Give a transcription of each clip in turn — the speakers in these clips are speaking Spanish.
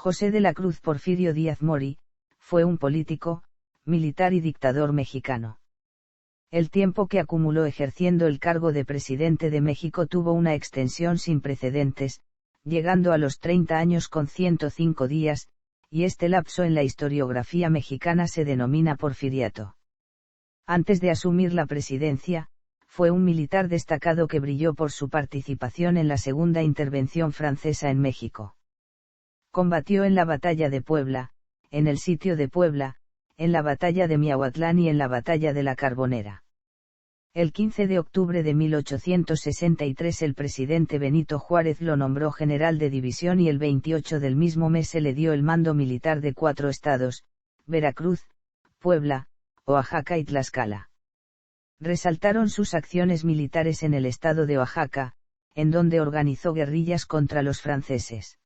José de la Cruz Porfirio Díaz Mori, fue un político, militar y dictador mexicano. El tiempo que acumuló ejerciendo el cargo de presidente de México tuvo una extensión sin precedentes, llegando a los 30 años con 105 días, y este lapso en la historiografía mexicana se denomina porfiriato. Antes de asumir la presidencia, fue un militar destacado que brilló por su participación en la segunda intervención francesa en México. Combatió en la batalla de Puebla, en el sitio de Puebla, en la batalla de Miahuatlán y en la batalla de la Carbonera. El 15 de octubre de 1863 el presidente Benito Juárez lo nombró general de división y el 28 del mismo mes se le dio el mando militar de 4 estados, Veracruz, Puebla, Oaxaca y Tlaxcala. Resaltaron sus acciones militares en el estado de Oaxaca, en donde organizó guerrillas contra los franceses.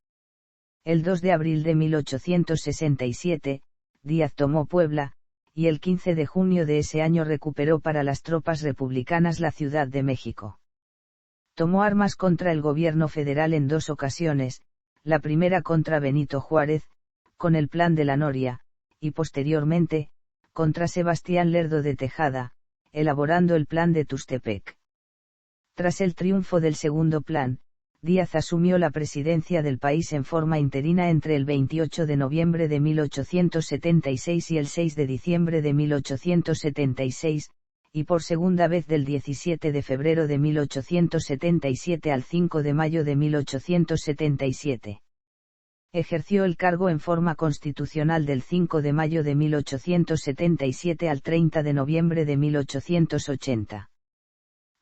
El 2 de abril de 1867, Díaz tomó Puebla, y el 15 de junio de ese año recuperó para las tropas republicanas la Ciudad de México. Tomó armas contra el gobierno federal en 2 ocasiones, la primera contra Benito Juárez, con el Plan de la Noria, y posteriormente, contra Sebastián Lerdo de Tejada, elaborando el Plan de Tuxtepec. Tras el triunfo del segundo plan, Díaz asumió la presidencia del país en forma interina entre el 28 de noviembre de 1876 y el 6 de diciembre de 1876, y por segunda vez del 17 de febrero de 1877 al 5 de mayo de 1877. Ejerció el cargo en forma constitucional del 5 de mayo de 1877 al 30 de noviembre de 1880.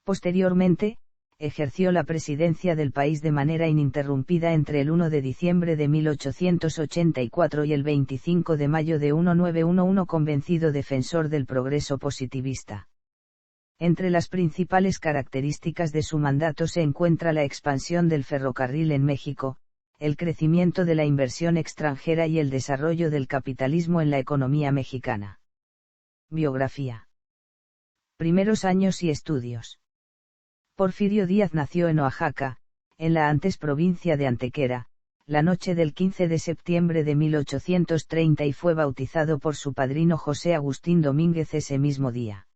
Posteriormente, ejerció la presidencia del país de manera ininterrumpida entre el 1 de diciembre de 1884 y el 25 de mayo de 1911 convencido defensor del progreso positivista. Entre las principales características de su mandato se encuentra la expansión del ferrocarril en México, el crecimiento de la inversión extranjera y el desarrollo del capitalismo en la economía mexicana. Biografía. Primeros años y estudios. Porfirio Díaz nació en Oaxaca, en la antes provincia de Antequera, la noche del 15 de septiembre de 1830 y fue bautizado por su padrino José Agustín Domínguez ese mismo día.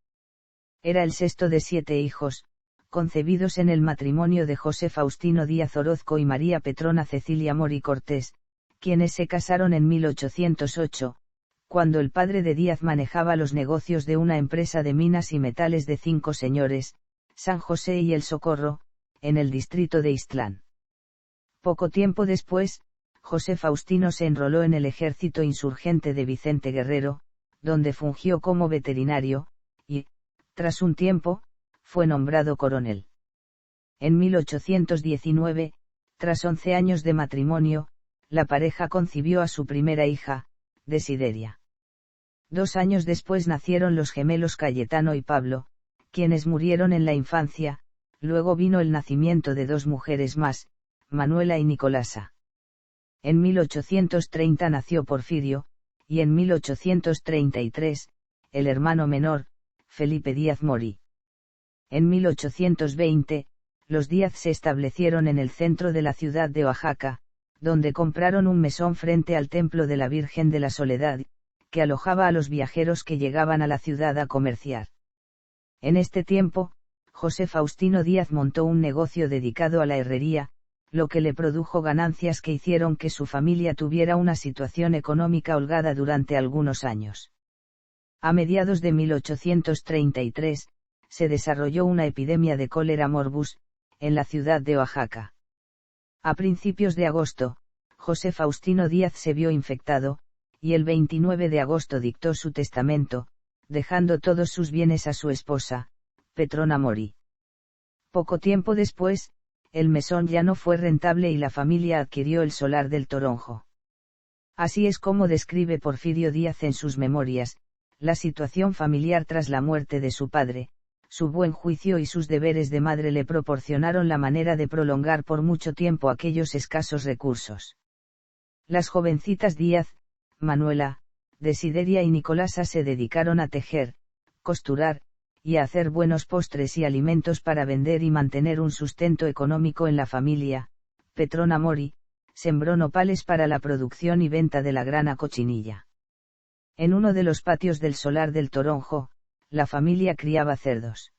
Era el sexto de 7 hijos, concebidos en el matrimonio de José Faustino Díaz Orozco y María Petrona Cecilia Mori Cortés, quienes se casaron en 1808, cuando el padre de Díaz manejaba los negocios de una empresa de minas y metales de 5 señores, San José y El Socorro, en el distrito de Ixtlán. Poco tiempo después, José Faustino se enroló en el ejército insurgente de Vicente Guerrero, donde fungió como veterinario, y, tras un tiempo, fue nombrado coronel. En 1819, tras 11 años de matrimonio, la pareja concibió a su primera hija, Desideria. 2 años después nacieron los gemelos Cayetano y Pablo, quienes murieron en la infancia. Luego vino el nacimiento de 2 mujeres más, Manuela y Nicolasa. En 1830 nació Porfirio, y en 1833, el hermano menor, Felipe Díaz Mori. En 1820, los Díaz se establecieron en el centro de la ciudad de Oaxaca, donde compraron un mesón frente al templo de la Virgen de la Soledad, que alojaba a los viajeros que llegaban a la ciudad a comerciar. En este tiempo, José Faustino Díaz montó un negocio dedicado a la herrería, lo que le produjo ganancias que hicieron que su familia tuviera una situación económica holgada durante algunos años. A mediados de 1833, se desarrolló una epidemia de cólera morbus, en la ciudad de Oaxaca. A principios de agosto, José Faustino Díaz se vio infectado, y el 29 de agosto dictó su testamento, dejando todos sus bienes a su esposa, Petrona Mori. Poco tiempo después, el mesón ya no fue rentable y la familia adquirió el solar del Toronjo. Así es como describe Porfirio Díaz en sus memorias, la situación familiar tras la muerte de su padre. Su buen juicio y sus deberes de madre le proporcionaron la manera de prolongar por mucho tiempo aquellos escasos recursos. Las jovencitas Díaz, Manuela, Desideria y Nicolasa se dedicaron a tejer, costurar, y a hacer buenos postres y alimentos para vender y mantener un sustento económico en la familia. Petrona Mori, sembró nopales para la producción y venta de la grana cochinilla. En uno de los patios del solar del Toronjo, la familia criaba cerdos.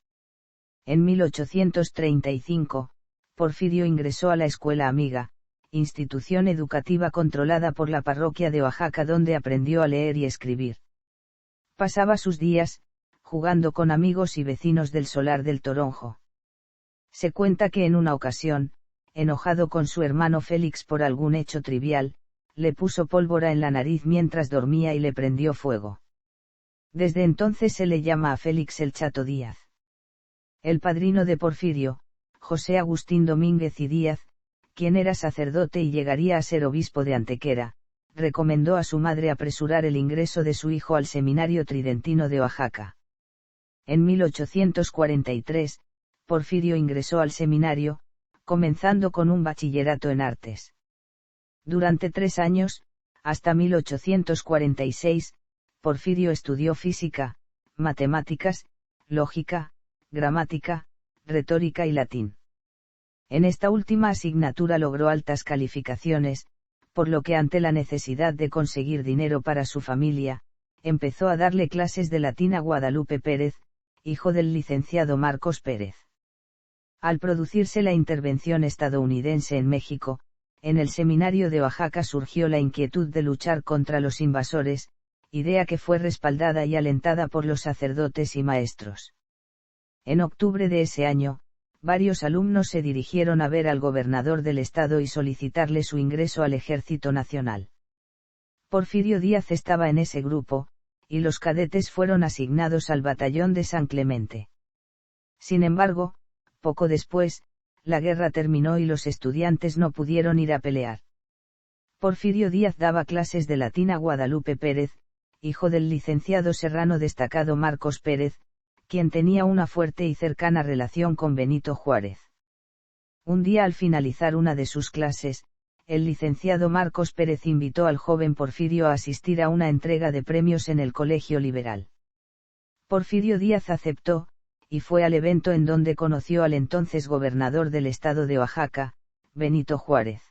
En 1835, Porfirio ingresó a la Escuela Amiga, institución educativa controlada por la parroquia de Oaxaca donde aprendió a leer y escribir. Pasaba sus días, jugando con amigos y vecinos del solar del Toronjo. Se cuenta que en una ocasión, enojado con su hermano Félix por algún hecho trivial, le puso pólvora en la nariz mientras dormía y le prendió fuego. Desde entonces se le llama a Félix el Chato Díaz. El padrino de Porfirio, José Agustín Domínguez y Díaz, quien era sacerdote y llegaría a ser obispo de Antequera, recomendó a su madre apresurar el ingreso de su hijo al seminario tridentino de Oaxaca. En 1843, Porfirio ingresó al seminario, comenzando con un bachillerato en artes. Durante 3 años, hasta 1846, Porfirio estudió física, matemáticas, lógica, gramática, retórica y latín. En esta última asignatura logró altas calificaciones, por lo que ante la necesidad de conseguir dinero para su familia, empezó a darle clases de latín a Guadalupe Pérez, hijo del licenciado Marcos Pérez. Al producirse la intervención estadounidense en México, en el seminario de Oaxaca surgió la inquietud de luchar contra los invasores, idea que fue respaldada y alentada por los sacerdotes y maestros. En octubre de ese año, varios alumnos se dirigieron a ver al gobernador del estado y solicitarle su ingreso al Ejército Nacional. Porfirio Díaz estaba en ese grupo, y los cadetes fueron asignados al batallón de San Clemente. Sin embargo, poco después, la guerra terminó y los estudiantes no pudieron ir a pelear. Porfirio Díaz daba clases de latín a Guadalupe Pérez, hijo del licenciado serrano destacado Marcos Pérez, quien tenía una fuerte y cercana relación con Benito Juárez. Un día al finalizar una de sus clases, el licenciado Marcos Pérez invitó al joven Porfirio a asistir a una entrega de premios en el Colegio Liberal. Porfirio Díaz aceptó, y fue al evento en donde conoció al entonces gobernador del estado de Oaxaca, Benito Juárez.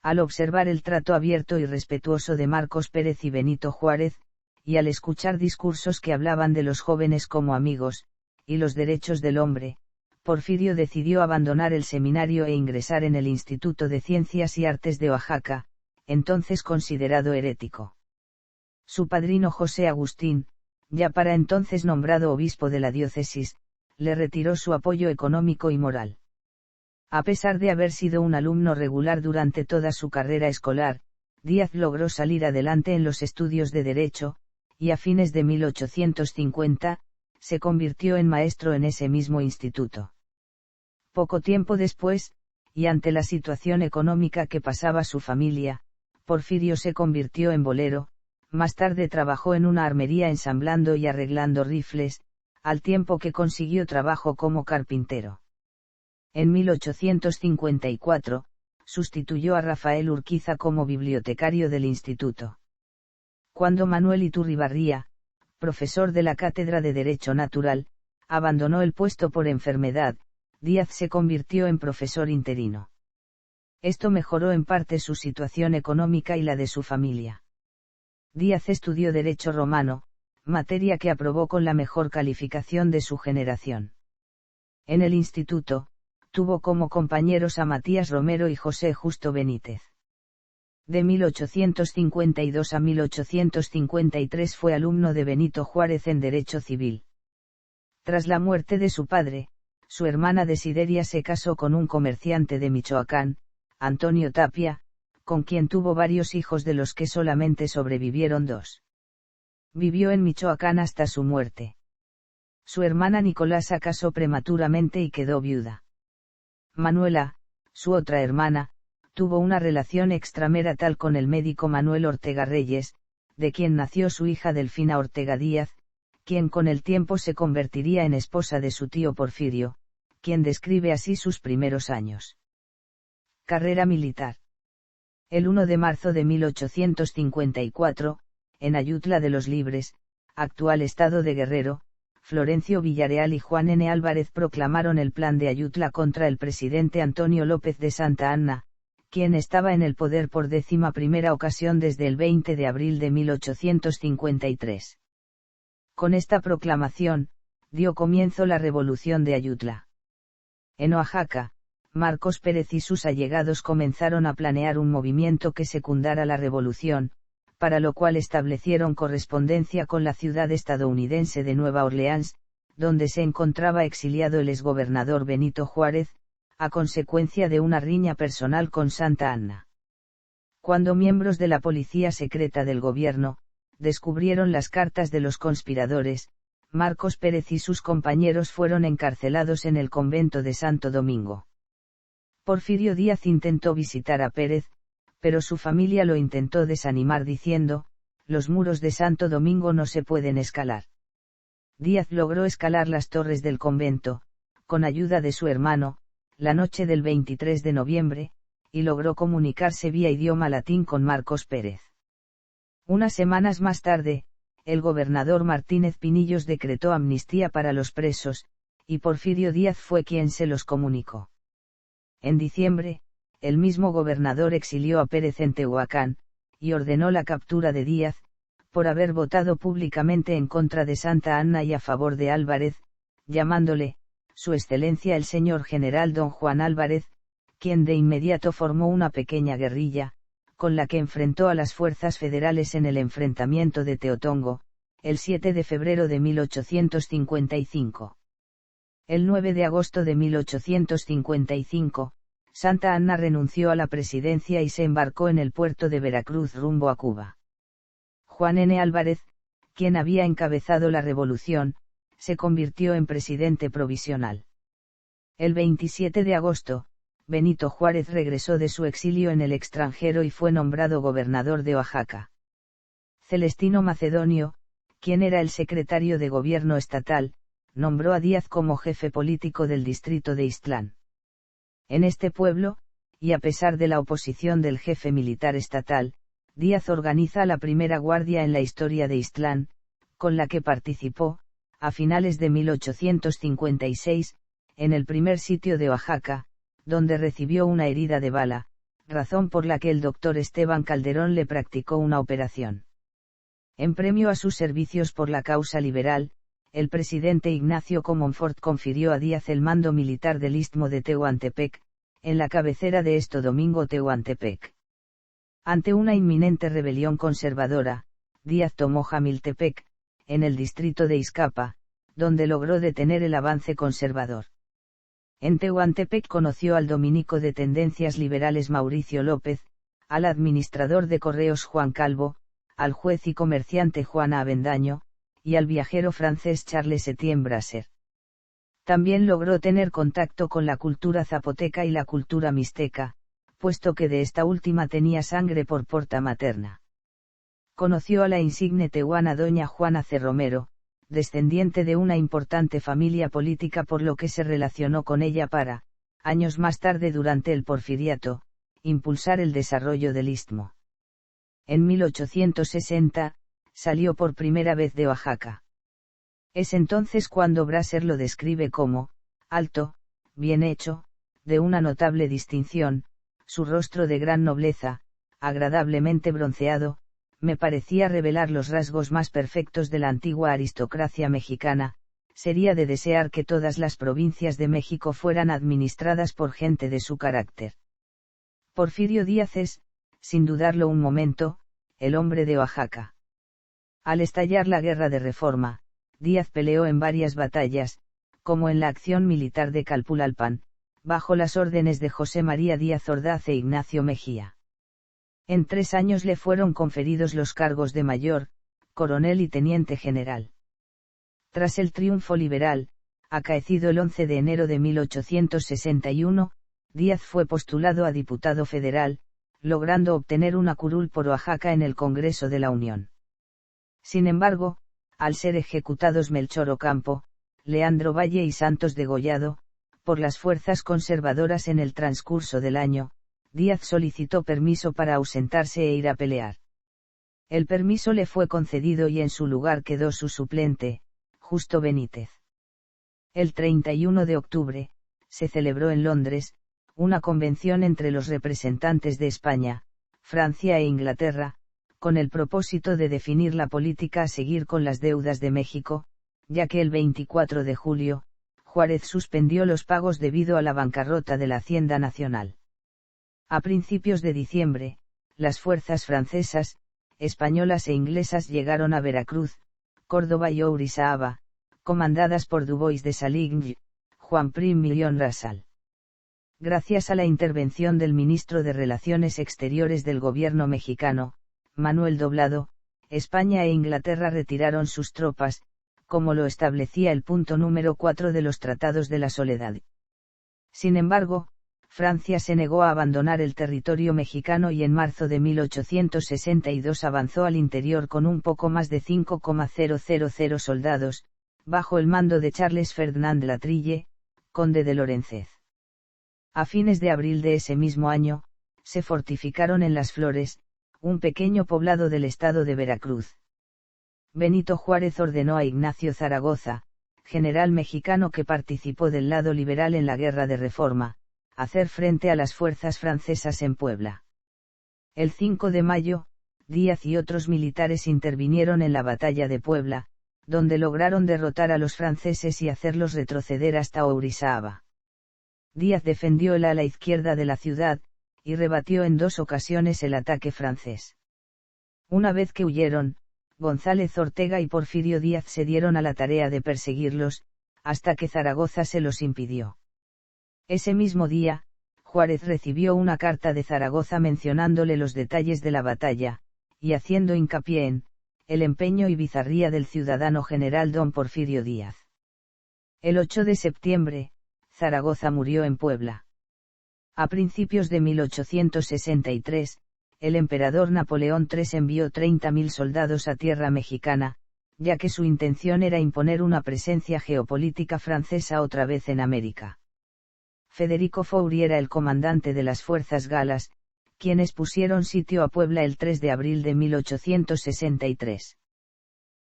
Al observar el trato abierto y respetuoso de Marcos Pérez y Benito Juárez, y al escuchar discursos que hablaban de los jóvenes como amigos, y los derechos del hombre, Porfirio decidió abandonar el seminario e ingresar en el Instituto de Ciencias y Artes de Oaxaca, entonces considerado herético. Su padrino José Agustín, ya para entonces nombrado obispo de la diócesis, le retiró su apoyo económico y moral. A pesar de haber sido un alumno regular durante toda su carrera escolar, Díaz logró salir adelante en los estudios de Derecho, y a fines de 1850, se convirtió en maestro en ese mismo instituto. Poco tiempo después, y ante la situación económica que pasaba su familia, Porfirio se convirtió en bolero, más tarde trabajó en una armería ensamblando y arreglando rifles, al tiempo que consiguió trabajo como carpintero. En 1854, sustituyó a Rafael Urquiza como bibliotecario del instituto. Cuando Manuel Iturribarría, profesor de la Cátedra de Derecho Natural, abandonó el puesto por enfermedad, Díaz se convirtió en profesor interino. Esto mejoró en parte su situación económica y la de su familia. Díaz estudió Derecho Romano, materia que aprobó con la mejor calificación de su generación. En el instituto, tuvo como compañeros a Matías Romero y José Justo Benítez. De 1852 a 1853 fue alumno de Benito Juárez en Derecho Civil. Tras la muerte de su padre, su hermana Desideria se casó con un comerciante de Michoacán, Antonio Tapia, con quien tuvo varios hijos de los que solamente sobrevivieron 2. Vivió en Michoacán hasta su muerte. Su hermana Nicolasa casó prematuramente y quedó viuda. Manuela, su otra hermana, tuvo una relación extramarital con el médico Manuel Ortega Reyes, de quien nació su hija Delfina Ortega Díaz, quien con el tiempo se convertiría en esposa de su tío Porfirio, quien describe así sus primeros años. Carrera militar. El 1 de marzo de 1854, en Ayutla de los Libres, actual estado de Guerrero, Florencio Villareal y Juan N. Álvarez proclamaron el Plan de Ayutla contra el presidente Antonio López de Santa Anna, quien estaba en el poder por 11ª ocasión desde el 20 de abril de 1853. Con esta proclamación, dio comienzo la revolución de Ayutla. En Oaxaca, Marcos Pérez y sus allegados comenzaron a planear un movimiento que secundara la revolución, para lo cual establecieron correspondencia con la ciudad estadounidense de Nueva Orleans, donde se encontraba exiliado el exgobernador Benito Juárez, a consecuencia de una riña personal con Santa Anna. Cuando miembros de la policía secreta del gobierno descubrieron las cartas de los conspiradores, Marcos Pérez y sus compañeros fueron encarcelados en el convento de Santo Domingo. Porfirio Díaz intentó visitar a Pérez, pero su familia lo intentó desanimar diciendo: los muros de Santo Domingo no se pueden escalar. Díaz logró escalar las torres del convento, con ayuda de su hermano, la noche del 23 de noviembre, y logró comunicarse vía idioma latín con Marcos Pérez. Unas semanas más tarde, el gobernador Martínez Pinillos decretó amnistía para los presos, y Porfirio Díaz fue quien se los comunicó. En diciembre, el mismo gobernador exilió a Pérez en Tehuacán, y ordenó la captura de Díaz, por haber votado públicamente en contra de Santa Anna y a favor de Álvarez, llamándole, Su Excelencia el señor general don Juan Álvarez, quien de inmediato formó una pequeña guerrilla, con la que enfrentó a las fuerzas federales en el enfrentamiento de Teotongo, el 7 de febrero de 1855. El 9 de agosto de 1855, Santa Anna renunció a la presidencia y se embarcó en el puerto de Veracruz rumbo a Cuba. Juan N. Álvarez, quien había encabezado la revolución, se convirtió en presidente provisional. El 27 de agosto, Benito Juárez regresó de su exilio en el extranjero y fue nombrado gobernador de Oaxaca. Celestino Macedonio, quien era el secretario de gobierno estatal, nombró a Díaz como jefe político del distrito de Ixtlán. En este pueblo, y a pesar de la oposición del jefe militar estatal, Díaz organiza la primera guardia en la historia de Ixtlán, con la que participó, a finales de 1856, en el primer sitio de Oaxaca, donde recibió una herida de bala, razón por la que el doctor Esteban Calderón le practicó una operación. En premio a sus servicios por la causa liberal, el presidente Ignacio Comonfort confirió a Díaz el mando militar del Istmo de Tehuantepec, en la cabecera de Santo Domingo Tehuantepec. Ante una inminente rebelión conservadora, Díaz tomó Jamiltepec, en el distrito de Izcapa, donde logró detener el avance conservador. En Tehuantepec conoció al dominico de tendencias liberales Mauricio López, al administrador de correos Juan Calvo, al juez y comerciante Juan Avendaño, y al viajero francés Charles Etienne Brasser. También logró tener contacto con la cultura zapoteca y la cultura mixteca, puesto que de esta última tenía sangre por porta materna. Conoció a la insigne tehuana doña Juana C. Romero, descendiente de una importante familia política, por lo que se relacionó con ella para, años más tarde durante el Porfiriato, impulsar el desarrollo del Istmo. En 1860, salió por primera vez de Oaxaca. Es entonces cuando Brasser lo describe como, alto, bien hecho, de una notable distinción, su rostro de gran nobleza, agradablemente bronceado, me parecía revelar los rasgos más perfectos de la antigua aristocracia mexicana. Sería de desear que todas las provincias de México fueran administradas por gente de su carácter. Porfirio Díaz es, sin dudarlo un momento, el hombre de Oaxaca. Al estallar la Guerra de Reforma, Díaz peleó en varias batallas, como en la acción militar de Calpulalpan, bajo las órdenes de José María Díaz Ordaz e Ignacio Mejía. En 3 años le fueron conferidos los cargos de mayor, coronel y teniente general. Tras el triunfo liberal, acaecido el 11 de enero de 1861, Díaz fue postulado a diputado federal, logrando obtener una curul por Oaxaca en el Congreso de la Unión. Sin embargo, al ser ejecutados Melchor Ocampo, Leandro Valle y Santos Degollado, por las fuerzas conservadoras en el transcurso del año, Díaz solicitó permiso para ausentarse e ir a pelear. El permiso le fue concedido y en su lugar quedó su suplente, Justo Benítez. El 31 de octubre, se celebró en Londres, una convención entre los representantes de España, Francia e Inglaterra, con el propósito de definir la política a seguir con las deudas de México, ya que el 24 de julio, Juárez suspendió los pagos debido a la bancarrota de la Hacienda Nacional. A principios de diciembre, las fuerzas francesas, españolas e inglesas llegaron a Veracruz, Córdoba y Orizaba, comandadas por Dubois de Saligne, Juan Prim y León Rasal. Gracias a la intervención del ministro de Relaciones Exteriores del gobierno mexicano, Manuel Doblado, España e Inglaterra retiraron sus tropas, como lo establecía el punto número 4 de los Tratados de la Soledad. Sin embargo, Francia se negó a abandonar el territorio mexicano y en marzo de 1862 avanzó al interior con un poco más de 5,000 soldados, bajo el mando de Charles Ferdinand Latrille, conde de Lorenzez. A fines de abril de ese mismo año, se fortificaron en Las Flores, un pequeño poblado del estado de Veracruz. Benito Juárez ordenó a Ignacio Zaragoza, general mexicano que participó del lado liberal en la Guerra de Reforma, hacer frente a las fuerzas francesas en Puebla. El 5 de mayo, Díaz y otros militares intervinieron en la batalla de Puebla, donde lograron derrotar a los franceses y hacerlos retroceder hasta Orizaba. Díaz defendió el ala izquierda de la ciudad, y rebatió en 2 ocasiones el ataque francés. Una vez que huyeron, González Ortega y Porfirio Díaz se dieron a la tarea de perseguirlos, hasta que Zaragoza se los impidió. Ese mismo día, Juárez recibió una carta de Zaragoza mencionándole los detalles de la batalla, y haciendo hincapié en el empeño y bizarría del ciudadano general don Porfirio Díaz. El 8 de septiembre, Zaragoza murió en Puebla. A principios de 1863, el emperador Napoleón III envió 30.000 soldados a tierra mexicana, ya que su intención era imponer una presencia geopolítica francesa otra vez en América. Federico Fourie era el comandante de las fuerzas galas, quienes pusieron sitio a Puebla el 3 de abril de 1863.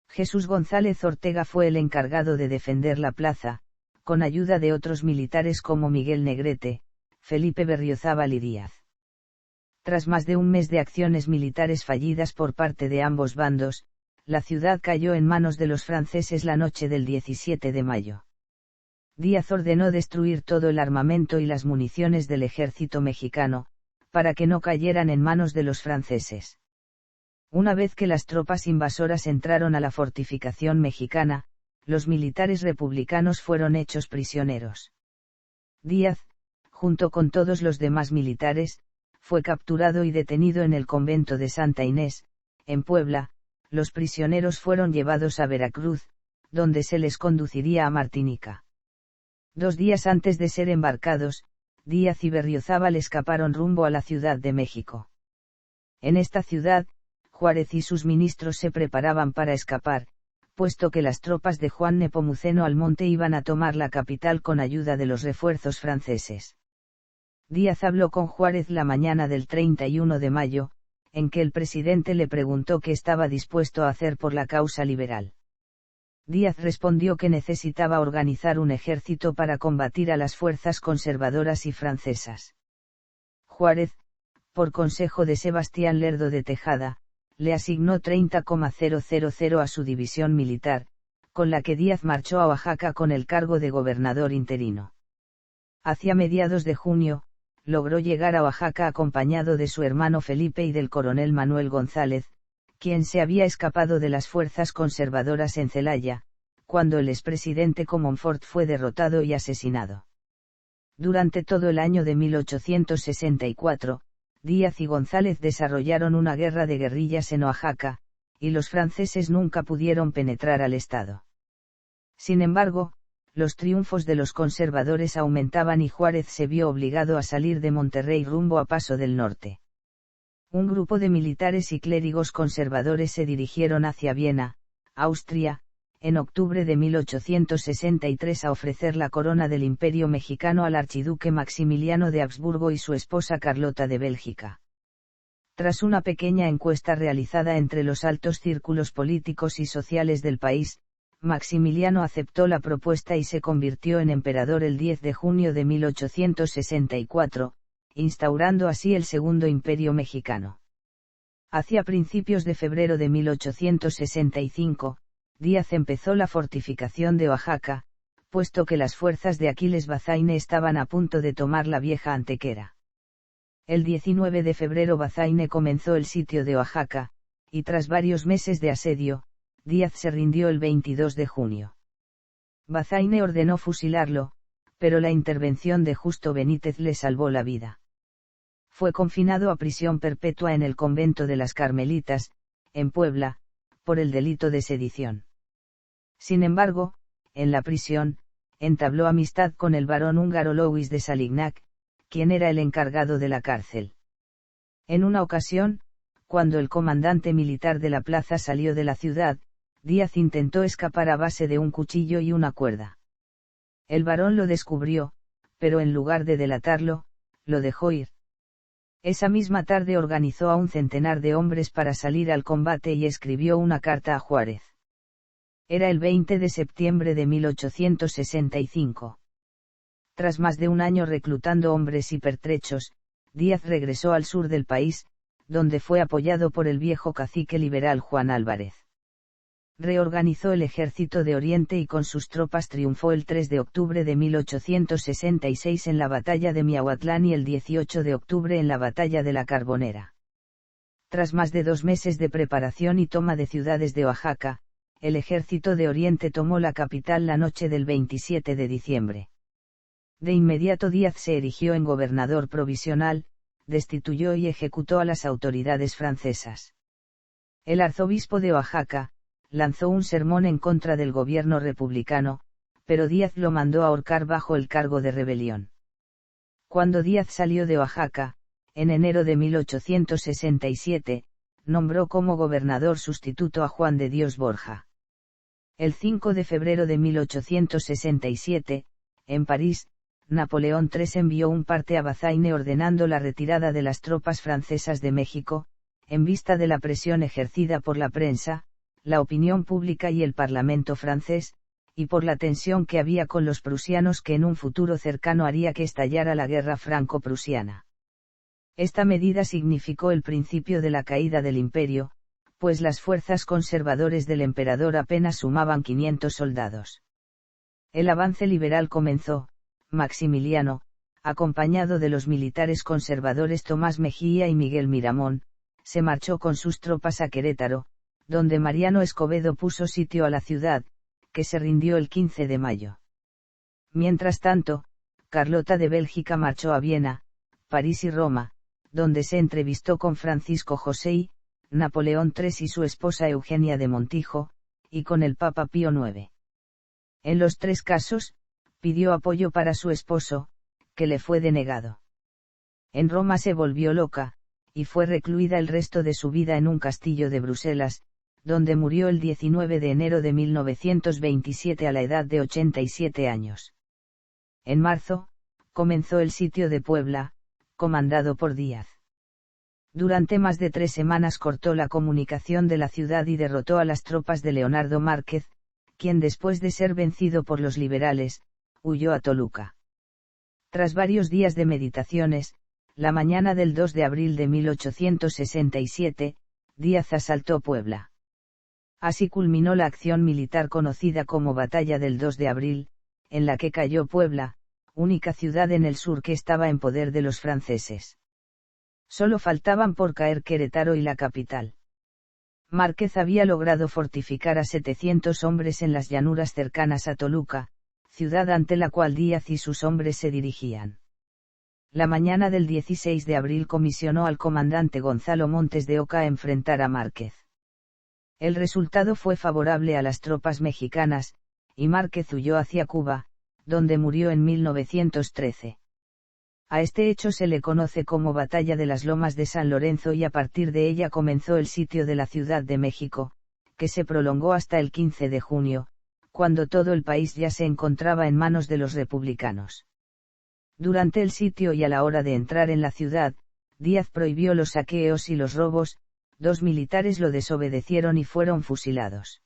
Jesús González Ortega fue el encargado de defender la plaza, con ayuda de otros militares como Miguel Negrete, Felipe Berriozábal y Díaz. Tras más de un mes de acciones militares fallidas por parte de ambos bandos, la ciudad cayó en manos de los franceses la noche del 17 de mayo. Díaz ordenó destruir todo el armamento y las municiones del ejército mexicano, para que no cayeran en manos de los franceses. Una vez que las tropas invasoras entraron a la fortificación mexicana, los militares republicanos fueron hechos prisioneros. Díaz, junto con todos los demás militares, fue capturado y detenido en el convento de Santa Inés, en Puebla. Los prisioneros fueron llevados a Veracruz, donde se les conduciría a Martinica. 2 días antes de ser embarcados, Díaz y Berriozábal escaparon rumbo a la Ciudad de México. En esta ciudad, Juárez y sus ministros se preparaban para escapar, puesto que las tropas de Juan Nepomuceno Almonte iban a tomar la capital con ayuda de los refuerzos franceses. Díaz habló con Juárez la mañana del 31 de mayo, en que el presidente le preguntó qué estaba dispuesto a hacer por la causa liberal. Díaz respondió que necesitaba organizar un ejército para combatir a las fuerzas conservadoras y francesas. Juárez, por consejo de Sebastián Lerdo de Tejada, le asignó 30,000 a su división militar, con la que Díaz marchó a Oaxaca con el cargo de gobernador interino. Hacia mediados de junio, logró llegar a Oaxaca acompañado de su hermano Felipe y del coronel Manuel González, quien se había escapado de las fuerzas conservadoras en Celaya, cuando el expresidente Comonfort fue derrotado y asesinado. Durante todo el año de 1864, Díaz y González desarrollaron una guerra de guerrillas en Oaxaca, y los franceses nunca pudieron penetrar al estado. Sin embargo, los triunfos de los conservadores aumentaban y Juárez se vio obligado a salir de Monterrey rumbo a Paso del Norte. Un grupo de militares y clérigos conservadores se dirigieron hacia Viena, Austria, en octubre de 1863 a ofrecer la corona del Imperio mexicano al archiduque Maximiliano de Habsburgo y su esposa Carlota de Bélgica. Tras una pequeña encuesta realizada entre los altos círculos políticos y sociales del país, Maximiliano aceptó la propuesta y se convirtió en emperador el 10 de junio de 1864, instaurando así el Segundo Imperio Mexicano. Hacia principios de febrero de 1865, Díaz empezó la fortificación de Oaxaca, puesto que las fuerzas de Aquiles Bazaine estaban a punto de tomar la vieja Antequera. El 19 de febrero Bazaine comenzó el sitio de Oaxaca, y tras varios meses de asedio, Díaz se rindió el 22 de junio. Bazaine ordenó fusilarlo, pero la intervención de Justo Benítez le salvó la vida. Fue confinado a prisión perpetua en el convento de las Carmelitas, en Puebla, por el delito de sedición. Sin embargo, en la prisión, entabló amistad con el barón húngaro Louis de Salignac, quien era el encargado de la cárcel. En una ocasión, cuando el comandante militar de la plaza salió de la ciudad, Díaz intentó escapar a base de un cuchillo y una cuerda. El barón lo descubrió, pero en lugar de delatarlo, lo dejó ir. Esa misma tarde organizó a un centenar de hombres para salir al combate y escribió una carta a Juárez. Era el 20 de septiembre de 1865. Tras más de un año reclutando hombres y pertrechos, Díaz regresó al sur del país, donde fue apoyado por el viejo cacique liberal Juan Álvarez. Reorganizó el ejército de Oriente y con sus tropas triunfó el 3 de octubre de 1866 en la batalla de Miahuatlán y el 18 de octubre en la batalla de la Carbonera. Tras más de 2 meses de preparación y toma de ciudades de Oaxaca, el ejército de Oriente tomó la capital la noche del 27 de diciembre. De inmediato Díaz se erigió en gobernador provisional, destituyó y ejecutó a las autoridades francesas. El arzobispo de Oaxaca lanzó un sermón en contra del gobierno republicano, pero Díaz lo mandó ahorcar bajo el cargo de rebelión. Cuando Díaz salió de Oaxaca, en enero de 1867, nombró como gobernador sustituto a Juan de Dios Borja. El 5 de febrero de 1867, en París, Napoleón III envió un parte a Bazaine ordenando la retirada de las tropas francesas de México, en vista de la presión ejercida por la prensa, la opinión pública y el Parlamento francés, y por la tensión que había con los prusianos que en un futuro cercano haría que estallara la guerra franco-prusiana. Esta medida significó el principio de la caída del imperio, pues las fuerzas conservadores del emperador apenas sumaban 500 soldados. El avance liberal comenzó. Maximiliano, acompañado de los militares conservadores Tomás Mejía y Miguel Miramón, se marchó con sus tropas a Querétaro, donde Mariano Escobedo puso sitio a la ciudad, que se rindió el 15 de mayo. Mientras tanto, Carlota de Bélgica marchó a Viena, París y Roma, donde se entrevistó con Francisco José I, Napoleón III y su esposa Eugenia de Montijo, y con el Papa Pío IX. En los 3 casos, pidió apoyo para su esposo, que le fue denegado. En Roma se volvió loca, y fue recluida el resto de su vida en un castillo de Bruselas, donde murió el 19 de enero de 1927 a la edad de 87 años. En marzo, comenzó el sitio de Puebla, comandado por Díaz. Durante más de 3 semanas cortó la comunicación de la ciudad y derrotó a las tropas de Leonardo Márquez, quien después de ser vencido por los liberales, huyó a Toluca. Tras varios días de meditaciones, la mañana del 2 de abril de 1867, Díaz asaltó Puebla. Así culminó la acción militar conocida como Batalla del 2 de abril, en la que cayó Puebla, única ciudad en el sur que estaba en poder de los franceses. Solo faltaban por caer Querétaro y la capital. Márquez había logrado fortificar a 700 hombres en las llanuras cercanas a Toluca, ciudad ante la cual Díaz y sus hombres se dirigían. La mañana del 16 de abril comisionó al comandante Gonzalo Montes de Oca a enfrentar a Márquez. El resultado fue favorable a las tropas mexicanas, y Márquez huyó hacia Cuba, donde murió en 1913. A este hecho se le conoce como Batalla de las Lomas de San Lorenzo y a partir de ella comenzó el sitio de la Ciudad de México, que se prolongó hasta el 15 de junio, cuando todo el país ya se encontraba en manos de los republicanos. Durante el sitio y a la hora de entrar en la ciudad, Díaz prohibió los saqueos y los robos, 2 militares lo desobedecieron y fueron fusilados.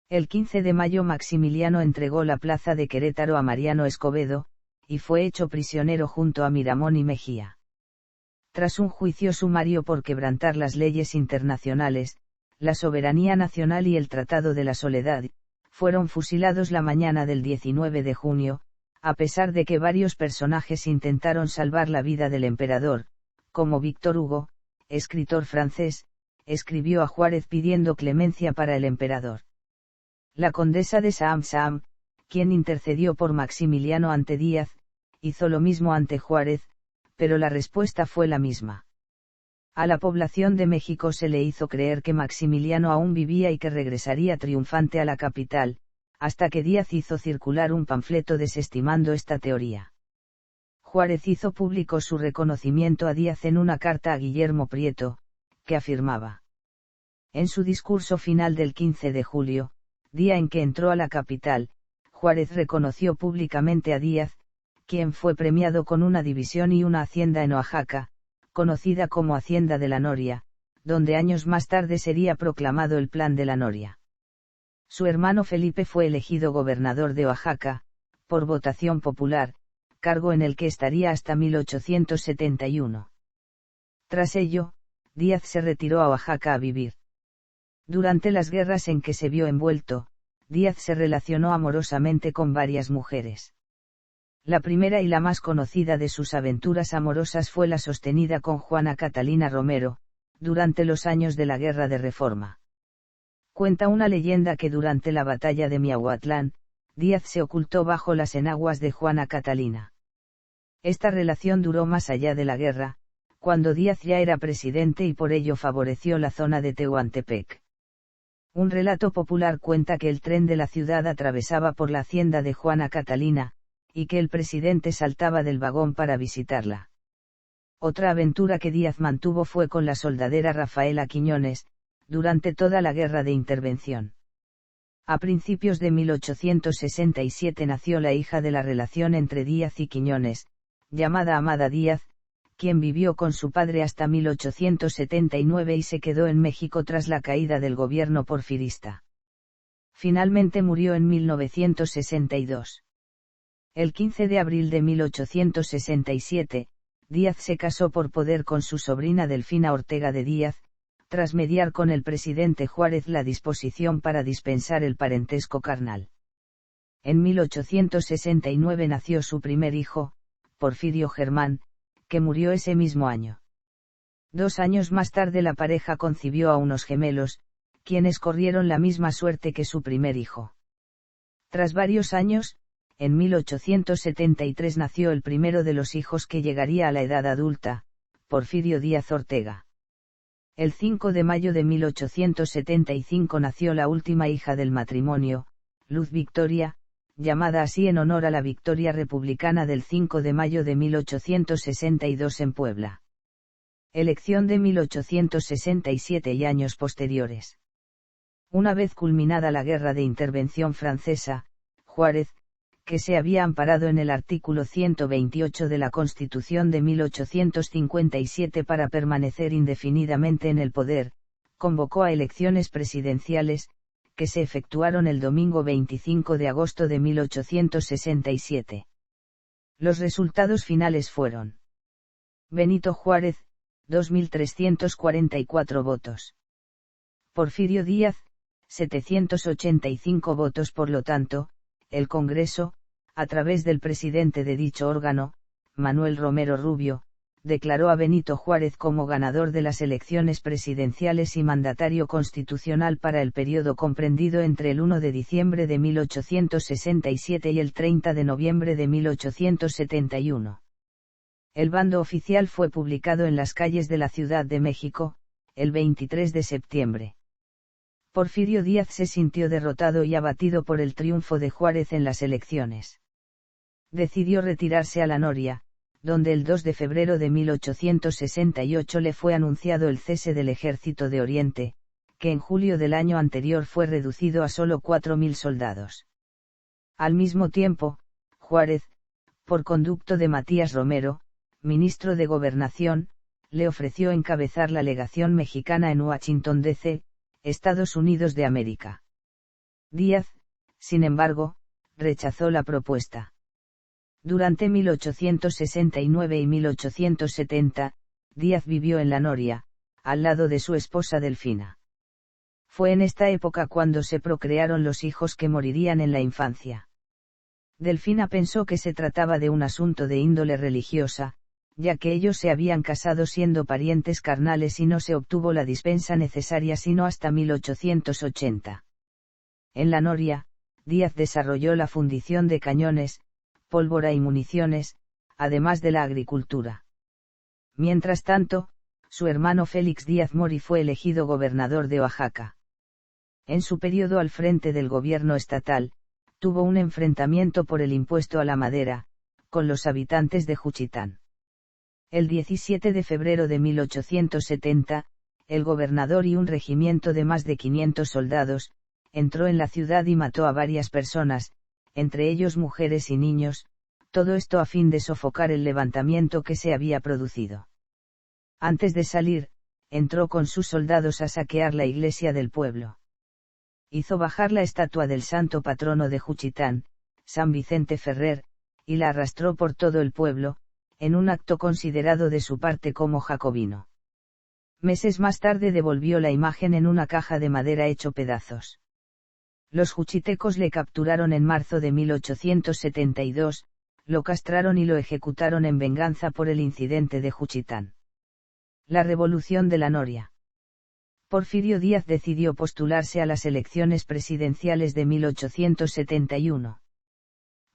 El 15 de mayo Maximiliano entregó la plaza de Querétaro a Mariano Escobedo, y fue hecho prisionero junto a Miramón y Mejía. Tras un juicio sumario por quebrantar las leyes internacionales, la soberanía nacional y el Tratado de la Soledad, fueron fusilados la mañana del 19 de junio, a pesar de que varios personajes intentaron salvar la vida del emperador, como Víctor Hugo, escritor francés, escribió a Juárez pidiendo clemencia para el emperador. La condesa de Saham, quien intercedió por Maximiliano ante Díaz, hizo lo mismo ante Juárez, pero la respuesta fue la misma. A la población de México se le hizo creer que Maximiliano aún vivía y que regresaría triunfante a la capital, hasta que Díaz hizo circular un panfleto desestimando esta teoría. Juárez hizo público su reconocimiento a Díaz en una carta a Guillermo Prieto, que afirmaba. En su discurso final del 15 de julio, día en que entró a la capital, Juárez reconoció públicamente a Díaz, quien fue premiado con una división y una hacienda en Oaxaca, conocida como Hacienda de la Noria, donde años más tarde sería proclamado el Plan de la Noria. Su hermano Felipe fue elegido gobernador de Oaxaca, por votación popular, cargo en el que estaría hasta 1871. Tras ello, Díaz se retiró a Oaxaca a vivir. Durante las guerras en que se vio envuelto, Díaz se relacionó amorosamente con varias mujeres. La primera y la más conocida de sus aventuras amorosas fue la sostenida con Juana Catalina Romero, durante los años de la Guerra de Reforma. Cuenta una leyenda que durante la batalla de Miahuatlán, Díaz se ocultó bajo las enaguas de Juana Catalina. Esta relación duró más allá de la guerra, cuando Díaz ya era presidente y por ello favoreció la zona de Tehuantepec. Un relato popular cuenta que el tren de la ciudad atravesaba por la hacienda de Juana Catalina, y que el presidente saltaba del vagón para visitarla. Otra aventura que Díaz mantuvo fue con la soldadera Rafaela Quiñones, durante toda la Guerra de Intervención. A principios de 1867 nació la hija de la relación entre Díaz y Quiñones, llamada Amada Díaz, quien vivió con su padre hasta 1879 y se quedó en México tras la caída del gobierno porfirista. Finalmente murió en 1962. El 15 de abril de 1867, Díaz se casó por poder con su sobrina Delfina Ortega de Díaz, tras mediar con el presidente Juárez la disposición para dispensar el parentesco carnal. En 1869 nació su primer hijo, Porfirio Germán, que murió ese mismo año. 2 años más tarde la pareja concibió a unos gemelos, quienes corrieron la misma suerte que su primer hijo. Tras varios años, en 1873 nació el primero de los hijos que llegaría a la edad adulta, Porfirio Díaz Ortega. El 5 de mayo de 1875 nació la última hija del matrimonio, Luz Victoria, llamada así en honor a la victoria republicana del 5 de mayo de 1862 en Puebla. Elección de 1867 y años posteriores. Una vez culminada la Guerra de Intervención francesa, Juárez, que se había amparado en el artículo 128 de la Constitución de 1857 para permanecer indefinidamente en el poder, convocó a elecciones presidenciales, que se efectuaron el domingo 25 de agosto de 1867. Los resultados finales fueron: Benito Juárez, 2.344 votos. Porfirio Díaz, 785 votos. Por lo tanto, el Congreso, a través del presidente de dicho órgano, Manuel Romero Rubio, declaró a Benito Juárez como ganador de las elecciones presidenciales y mandatario constitucional para el periodo comprendido entre el 1 de diciembre de 1867 y el 30 de noviembre de 1871. El bando oficial fue publicado en las calles de la Ciudad de México, el 23 de septiembre. Porfirio Díaz se sintió derrotado y abatido por el triunfo de Juárez en las elecciones. Decidió retirarse a la Noria, donde el 2 de febrero de 1868 le fue anunciado el cese del Ejército de Oriente, que en julio del año anterior fue reducido a solo 4.000 soldados. Al mismo tiempo, Juárez, por conducto de Matías Romero, ministro de Gobernación, le ofreció encabezar la legación mexicana en Washington D.C., Estados Unidos de América. Díaz, sin embargo, rechazó la propuesta. Durante 1869 y 1870, Díaz vivió en La Noria, al lado de su esposa Delfina. Fue en esta época cuando se procrearon los hijos que morirían en la infancia. Delfina pensó que se trataba de un asunto de índole religiosa, ya que ellos se habían casado siendo parientes carnales y no se obtuvo la dispensa necesaria sino hasta 1880. En La Noria, Díaz desarrolló la fundición de cañones, pólvora y municiones, además de la agricultura. Mientras tanto, su hermano Félix Díaz Mori fue elegido gobernador de Oaxaca. En su periodo al frente del gobierno estatal, tuvo un enfrentamiento por el impuesto a la madera, con los habitantes de Juchitán. El 17 de febrero de 1870, el gobernador y un regimiento de más de 500 soldados, entró en la ciudad y mató a varias personas, entre ellos mujeres y niños, todo esto a fin de sofocar el levantamiento que se había producido. Antes de salir, entró con sus soldados a saquear la iglesia del pueblo. Hizo bajar la estatua del santo patrono de Juchitán, San Vicente Ferrer, y la arrastró por todo el pueblo, en un acto considerado de su parte como jacobino. Meses más tarde devolvió la imagen en una caja de madera hecho pedazos. Los juchitecos le capturaron en marzo de 1872, lo castraron y lo ejecutaron en venganza por el incidente de Juchitán. La Revolución de La Noria. Porfirio Díaz decidió postularse a las elecciones presidenciales de 1871.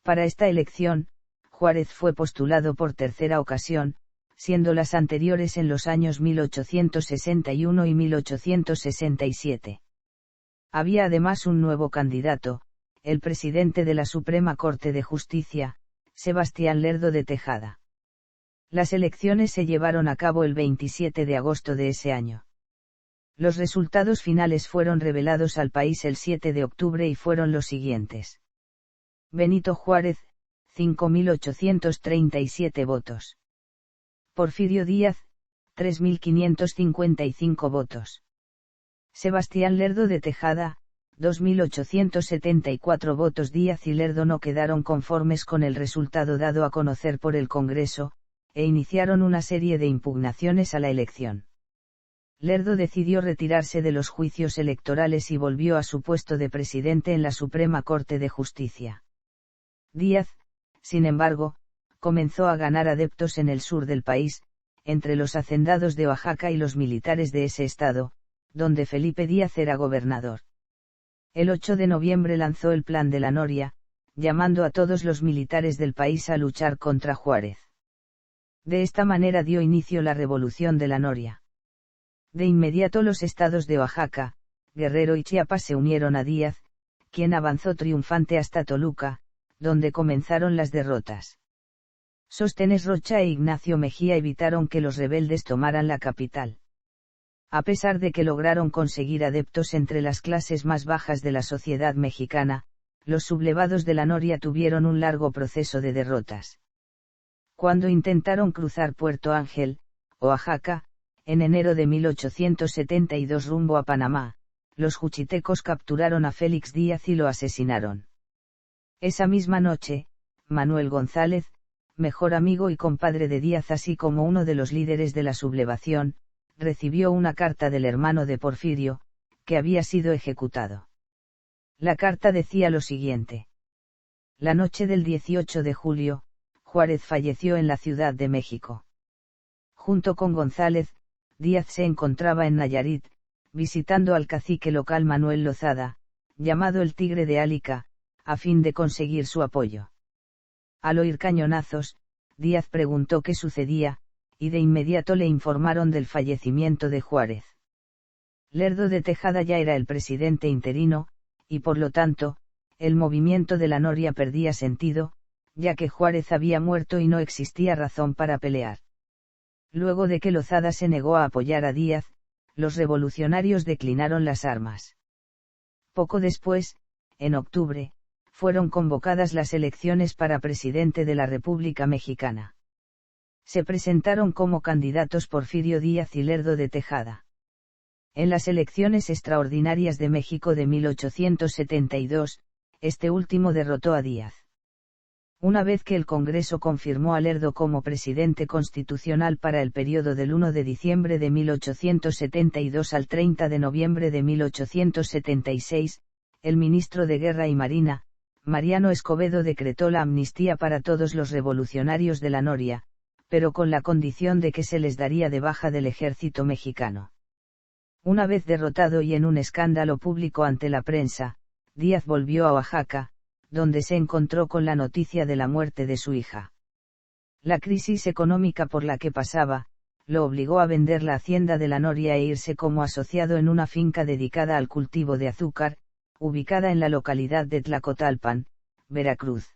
Para esta elección, Juárez fue postulado por tercera ocasión, siendo las anteriores en los años 1861 y 1867. Había además un nuevo candidato, el presidente de la Suprema Corte de Justicia, Sebastián Lerdo de Tejada. Las elecciones se llevaron a cabo el 27 de agosto de ese año. Los resultados finales fueron revelados al país el 7 de octubre y fueron los siguientes. Benito Juárez, 5.837 votos. Porfirio Díaz, 3.555 votos. Sebastián Lerdo de Tejada, 2.874 votos. Díaz y Lerdo no quedaron conformes con el resultado dado a conocer por el Congreso, e iniciaron una serie de impugnaciones a la elección. Lerdo decidió retirarse de los juicios electorales y volvió a su puesto de presidente en la Suprema Corte de Justicia. Díaz, sin embargo, comenzó a ganar adeptos en el sur del país, entre los hacendados de Oaxaca y los militares de ese estado, donde Felipe Díaz era gobernador. El 8 de noviembre lanzó el Plan de La Noria, llamando a todos los militares del país a luchar contra Juárez. De esta manera dio inicio la Revolución de La Noria. De inmediato los estados de Oaxaca, Guerrero y Chiapas se unieron a Díaz, quien avanzó triunfante hasta Toluca, donde comenzaron las derrotas. Sóstenes Rocha e Ignacio Mejía evitaron que los rebeldes tomaran la capital. A pesar de que lograron conseguir adeptos entre las clases más bajas de la sociedad mexicana, los sublevados de La Noria tuvieron un largo proceso de derrotas. Cuando intentaron cruzar Puerto Ángel, Oaxaca, en enero de 1872 rumbo a Panamá, los juchitecos capturaron a Félix Díaz y lo asesinaron. Esa misma noche, Manuel González, mejor amigo y compadre de Díaz así como uno de los líderes de la sublevación, recibió una carta del hermano de Porfirio, que había sido ejecutado. La carta decía lo siguiente. La noche del 18 de julio, Juárez falleció en la Ciudad de México. Junto con González, Díaz se encontraba en Nayarit, visitando al cacique local Manuel Lozada, llamado el Tigre de Álica, a fin de conseguir su apoyo. Al oír cañonazos, Díaz preguntó qué sucedía, y de inmediato le informaron del fallecimiento de Juárez. Lerdo de Tejada ya era el presidente interino, y por lo tanto, el movimiento de La Noria perdía sentido, ya que Juárez había muerto y no existía razón para pelear. Luego de que Lozada se negó a apoyar a Díaz, los revolucionarios declinaron las armas. Poco después, en octubre, fueron convocadas las elecciones para presidente de la República Mexicana. Se presentaron como candidatos Porfirio Díaz y Lerdo de Tejada. En las elecciones extraordinarias de México de 1872, este último derrotó a Díaz. Una vez que el Congreso confirmó a Lerdo como presidente constitucional para el periodo del 1 de diciembre de 1872 al 30 de noviembre de 1876, el ministro de Guerra y Marina, Mariano Escobedo, decretó la amnistía para todos los revolucionarios de la Noria, pero con la condición de que se les daría de baja del ejército mexicano. Una vez derrotado y en un escándalo público ante la prensa, Díaz volvió a Oaxaca, donde se encontró con la noticia de la muerte de su hija. La crisis económica por la que pasaba, lo obligó a vender la hacienda de la Noria e irse como asociado en una finca dedicada al cultivo de azúcar, ubicada en la localidad de Tlacotalpan, Veracruz.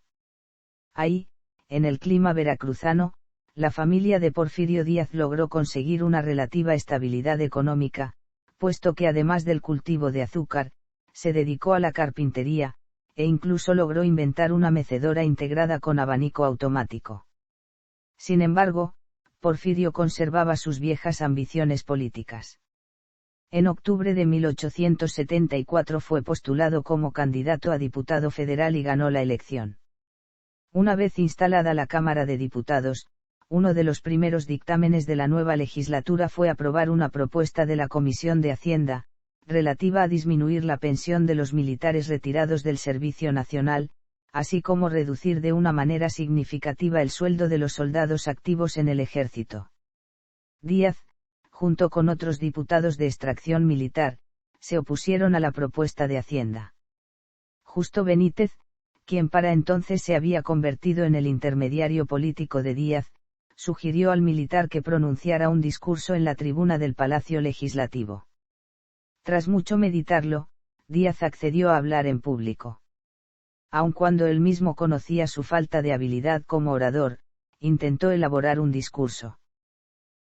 Ahí, en el clima veracruzano, la familia de Porfirio Díaz logró conseguir una relativa estabilidad económica, puesto que además del cultivo de azúcar, se dedicó a la carpintería, e incluso logró inventar una mecedora integrada con abanico automático. Sin embargo, Porfirio conservaba sus viejas ambiciones políticas. En octubre de 1874 fue postulado como candidato a diputado federal y ganó la elección. Una vez instalada la Cámara de Diputados, uno de los primeros dictámenes de la nueva legislatura fue aprobar una propuesta de la Comisión de Hacienda, relativa a disminuir la pensión de los militares retirados del Servicio Nacional, así como reducir de una manera significativa el sueldo de los soldados activos en el ejército. Díaz, junto con otros diputados de extracción militar, se opusieron a la propuesta de Hacienda. Justo Benítez, quien para entonces se había convertido en el intermediario político de Díaz, sugirió al militar que pronunciara un discurso en la tribuna del Palacio Legislativo. Tras mucho meditarlo, Díaz accedió a hablar en público. Aun cuando él mismo conocía su falta de habilidad como orador, intentó elaborar un discurso.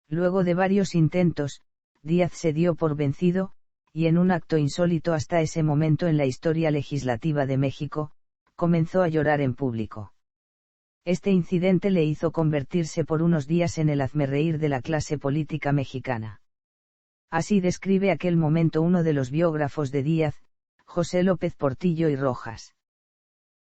Luego de varios intentos, Díaz se dio por vencido, y en un acto insólito hasta ese momento en la historia legislativa de México, comenzó a llorar en público. Este incidente le hizo convertirse por unos días en el hazmerreír de la clase política mexicana. Así describe aquel momento uno de los biógrafos de Díaz, José López Portillo y Rojas.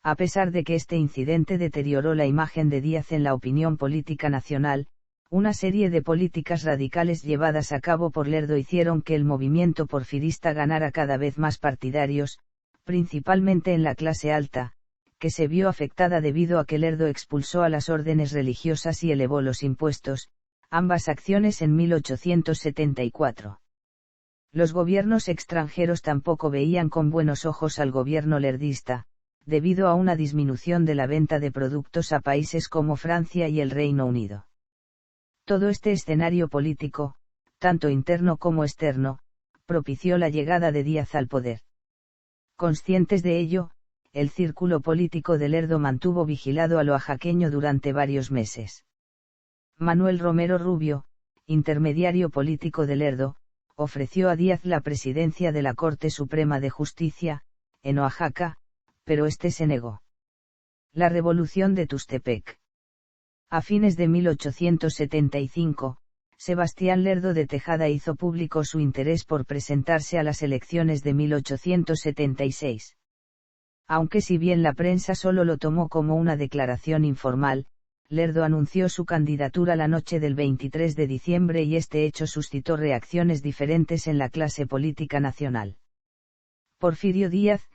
A pesar de que este incidente deterioró la imagen de Díaz en la opinión política nacional, una serie de políticas radicales llevadas a cabo por Lerdo hicieron que el movimiento porfirista ganara cada vez más partidarios, principalmente en la clase alta, que se vio afectada debido a que Lerdo expulsó a las órdenes religiosas y elevó los impuestos, ambas acciones en 1874. Los gobiernos extranjeros tampoco veían con buenos ojos al gobierno lerdista, debido a una disminución de la venta de productos a países como Francia y el Reino Unido. Todo este escenario político, tanto interno como externo, propició la llegada de Díaz al poder. Conscientes de ello, el círculo político de Lerdo mantuvo vigilado al oaxaqueño durante varios meses. Manuel Romero Rubio, intermediario político de Lerdo, ofreció a Díaz la presidencia de la Corte Suprema de Justicia, en Oaxaca, pero este se negó. La Revolución de Tuxtepec. A fines de 1875, Sebastián Lerdo de Tejada hizo público su interés por presentarse a las elecciones de 1876. Aunque si bien la prensa solo lo tomó como una declaración informal, Lerdo anunció su candidatura la noche del 23 de diciembre y este hecho suscitó reacciones diferentes en la clase política nacional. Porfirio Díaz,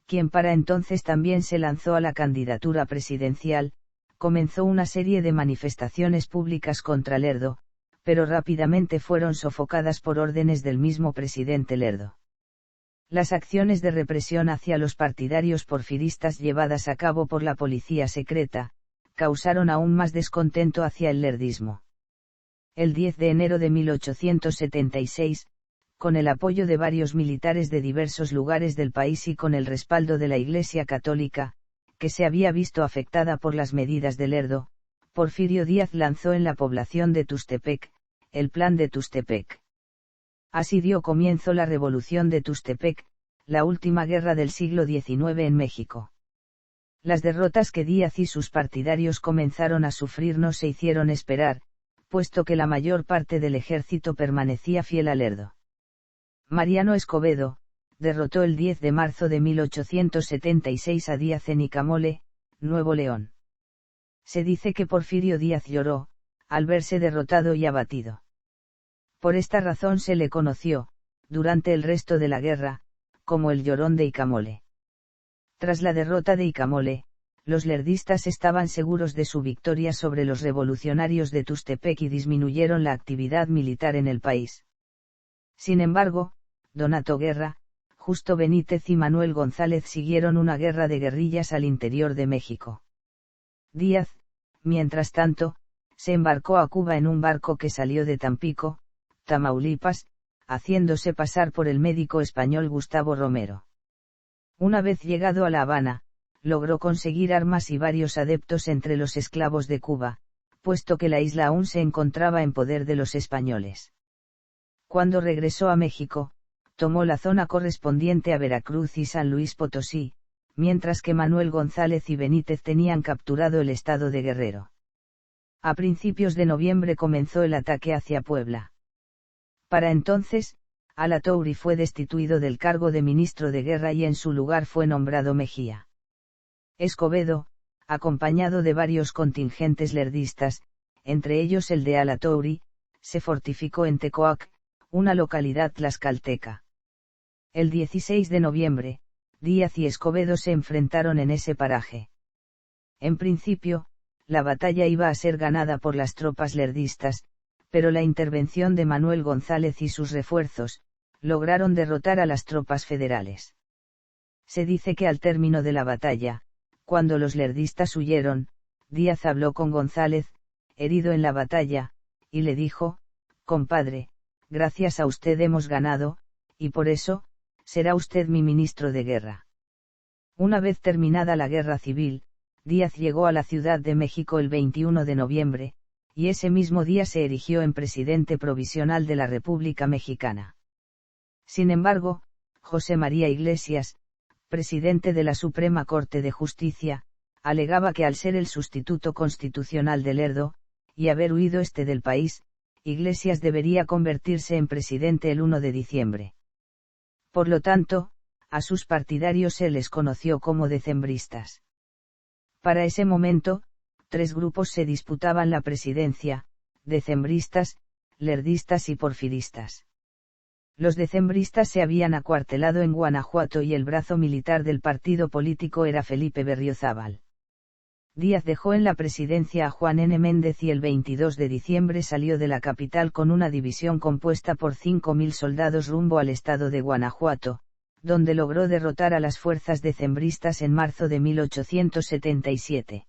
quien para entonces también se lanzó a la candidatura presidencial, comenzó una serie de manifestaciones públicas contra Lerdo, pero rápidamente fueron sofocadas por órdenes del mismo presidente Lerdo. Las acciones de represión hacia los partidarios porfiristas llevadas a cabo por la policía secreta, causaron aún más descontento hacia el lerdismo. El 10 de enero de 1876, con el apoyo de varios militares de diversos lugares del país y con el respaldo de la Iglesia Católica, que se había visto afectada por las medidas de Lerdo, Porfirio Díaz lanzó en la población de Tuxtepec, el Plan de Tuxtepec. Así dio comienzo la Revolución de Tuxtepec, la última guerra del siglo XIX en México. Las derrotas que Díaz y sus partidarios comenzaron a sufrir no se hicieron esperar, puesto que la mayor parte del ejército permanecía fiel a Lerdo. Mariano Escobedo, derrotó el 10 de marzo de 1876 a Díaz en Icamole, Nuevo León. Se dice que Porfirio Díaz lloró, al verse derrotado y abatido. Por esta razón se le conoció, durante el resto de la guerra, como el Llorón de Icamole. Tras la derrota de Icamole, los lerdistas estaban seguros de su victoria sobre los revolucionarios de Tustepec y disminuyeron la actividad militar en el país. Sin embargo, Donato Guerra, Justo Benítez y Manuel González siguieron una guerra de guerrillas al interior de México. Díaz, mientras tanto, se embarcó a Cuba en un barco que salió de Tampico, Tamaulipas, haciéndose pasar por el médico español Gustavo Romero. Una vez llegado a La Habana, logró conseguir armas y varios adeptos entre los esclavos de Cuba, puesto que la isla aún se encontraba en poder de los españoles. Cuando regresó a México, tomó la zona correspondiente a Veracruz y San Luis Potosí, mientras que Manuel González y Benítez tenían capturado el estado de Guerrero. A principios de noviembre comenzó el ataque hacia Puebla. Para entonces, Alatorre fue destituido del cargo de ministro de guerra y en su lugar fue nombrado Mejía. Escobedo, acompañado de varios contingentes lerdistas, entre ellos el de Alatorre, se fortificó en Tecoac, una localidad tlaxcalteca. El 16 de noviembre, Díaz y Escobedo se enfrentaron en ese paraje. En principio, la batalla iba a ser ganada por las tropas lerdistas, pero la intervención de Manuel González y sus refuerzos, lograron derrotar a las tropas federales. Se dice que al término de la batalla, cuando los lerdistas huyeron, Díaz habló con González, herido en la batalla, y le dijo: «Compadre, gracias a usted hemos ganado, y por eso, será usted mi ministro de guerra». Una vez terminada la guerra civil, Díaz llegó a la Ciudad de México el 21 de noviembre, y ese mismo día se erigió en presidente provisional de la República Mexicana. Sin embargo, José María Iglesias, presidente de la Suprema Corte de Justicia, alegaba que al ser el sustituto constitucional de Lerdo, y haber huido del país, Iglesias debería convertirse en presidente el 1 de diciembre. Por lo tanto, a sus partidarios se les conoció como decembristas. Para ese momento, tres grupos se disputaban la presidencia: decembristas, lerdistas y porfiristas. Los decembristas se habían acuartelado en Guanajuato y el brazo militar del partido político era Felipe Berriozábal. Díaz dejó en la presidencia a Juan N. Méndez y el 22 de diciembre salió de la capital con una división compuesta por 5.000 soldados rumbo al estado de Guanajuato, donde logró derrotar a las fuerzas decembristas en marzo de 1877.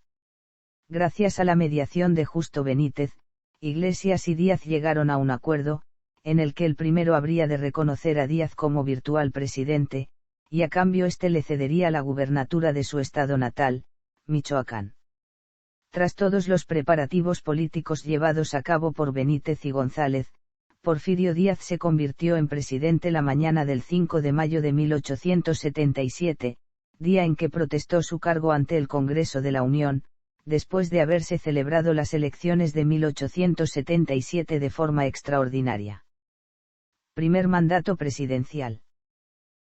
Gracias a la mediación de Justo Benítez, Iglesias y Díaz llegaron a un acuerdo, en el que el primero habría de reconocer a Díaz como virtual presidente, y a cambio le cedería la gubernatura de su estado natal, Michoacán. Tras todos los preparativos políticos llevados a cabo por Benítez y González, Porfirio Díaz se convirtió en presidente la mañana del 5 de mayo de 1877, día en que protestó su cargo ante el Congreso de la Unión, después de haberse celebrado las elecciones de 1877 de forma extraordinaria. Primer mandato presidencial.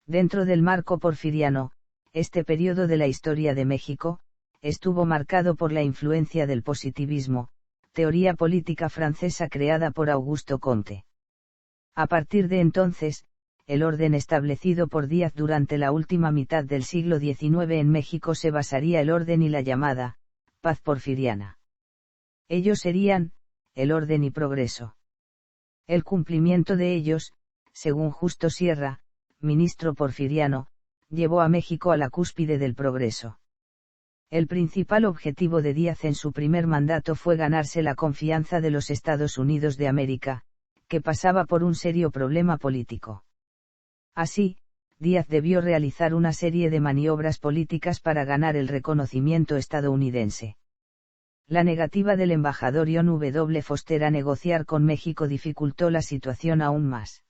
Dentro del marco porfiriano, este periodo de la historia de México, estuvo marcado por la influencia del positivismo, teoría política francesa creada por Augusto Comte. A partir de entonces, el orden establecido por Díaz durante la última mitad del siglo XIX en México se basaría el orden y la llamada paz porfiriana. Ellos serían el orden y progreso. El cumplimiento de ellos, según Justo Sierra, ministro porfiriano, llevó a México a la cúspide del progreso. El principal objetivo de Díaz en su primer mandato fue ganarse la confianza de los Estados Unidos de América, que pasaba por un serio problema político. Así, Díaz debió realizar una serie de maniobras políticas para ganar el reconocimiento estadounidense. La negativa del embajador John W. Foster a negociar con México dificultó la situación aún más.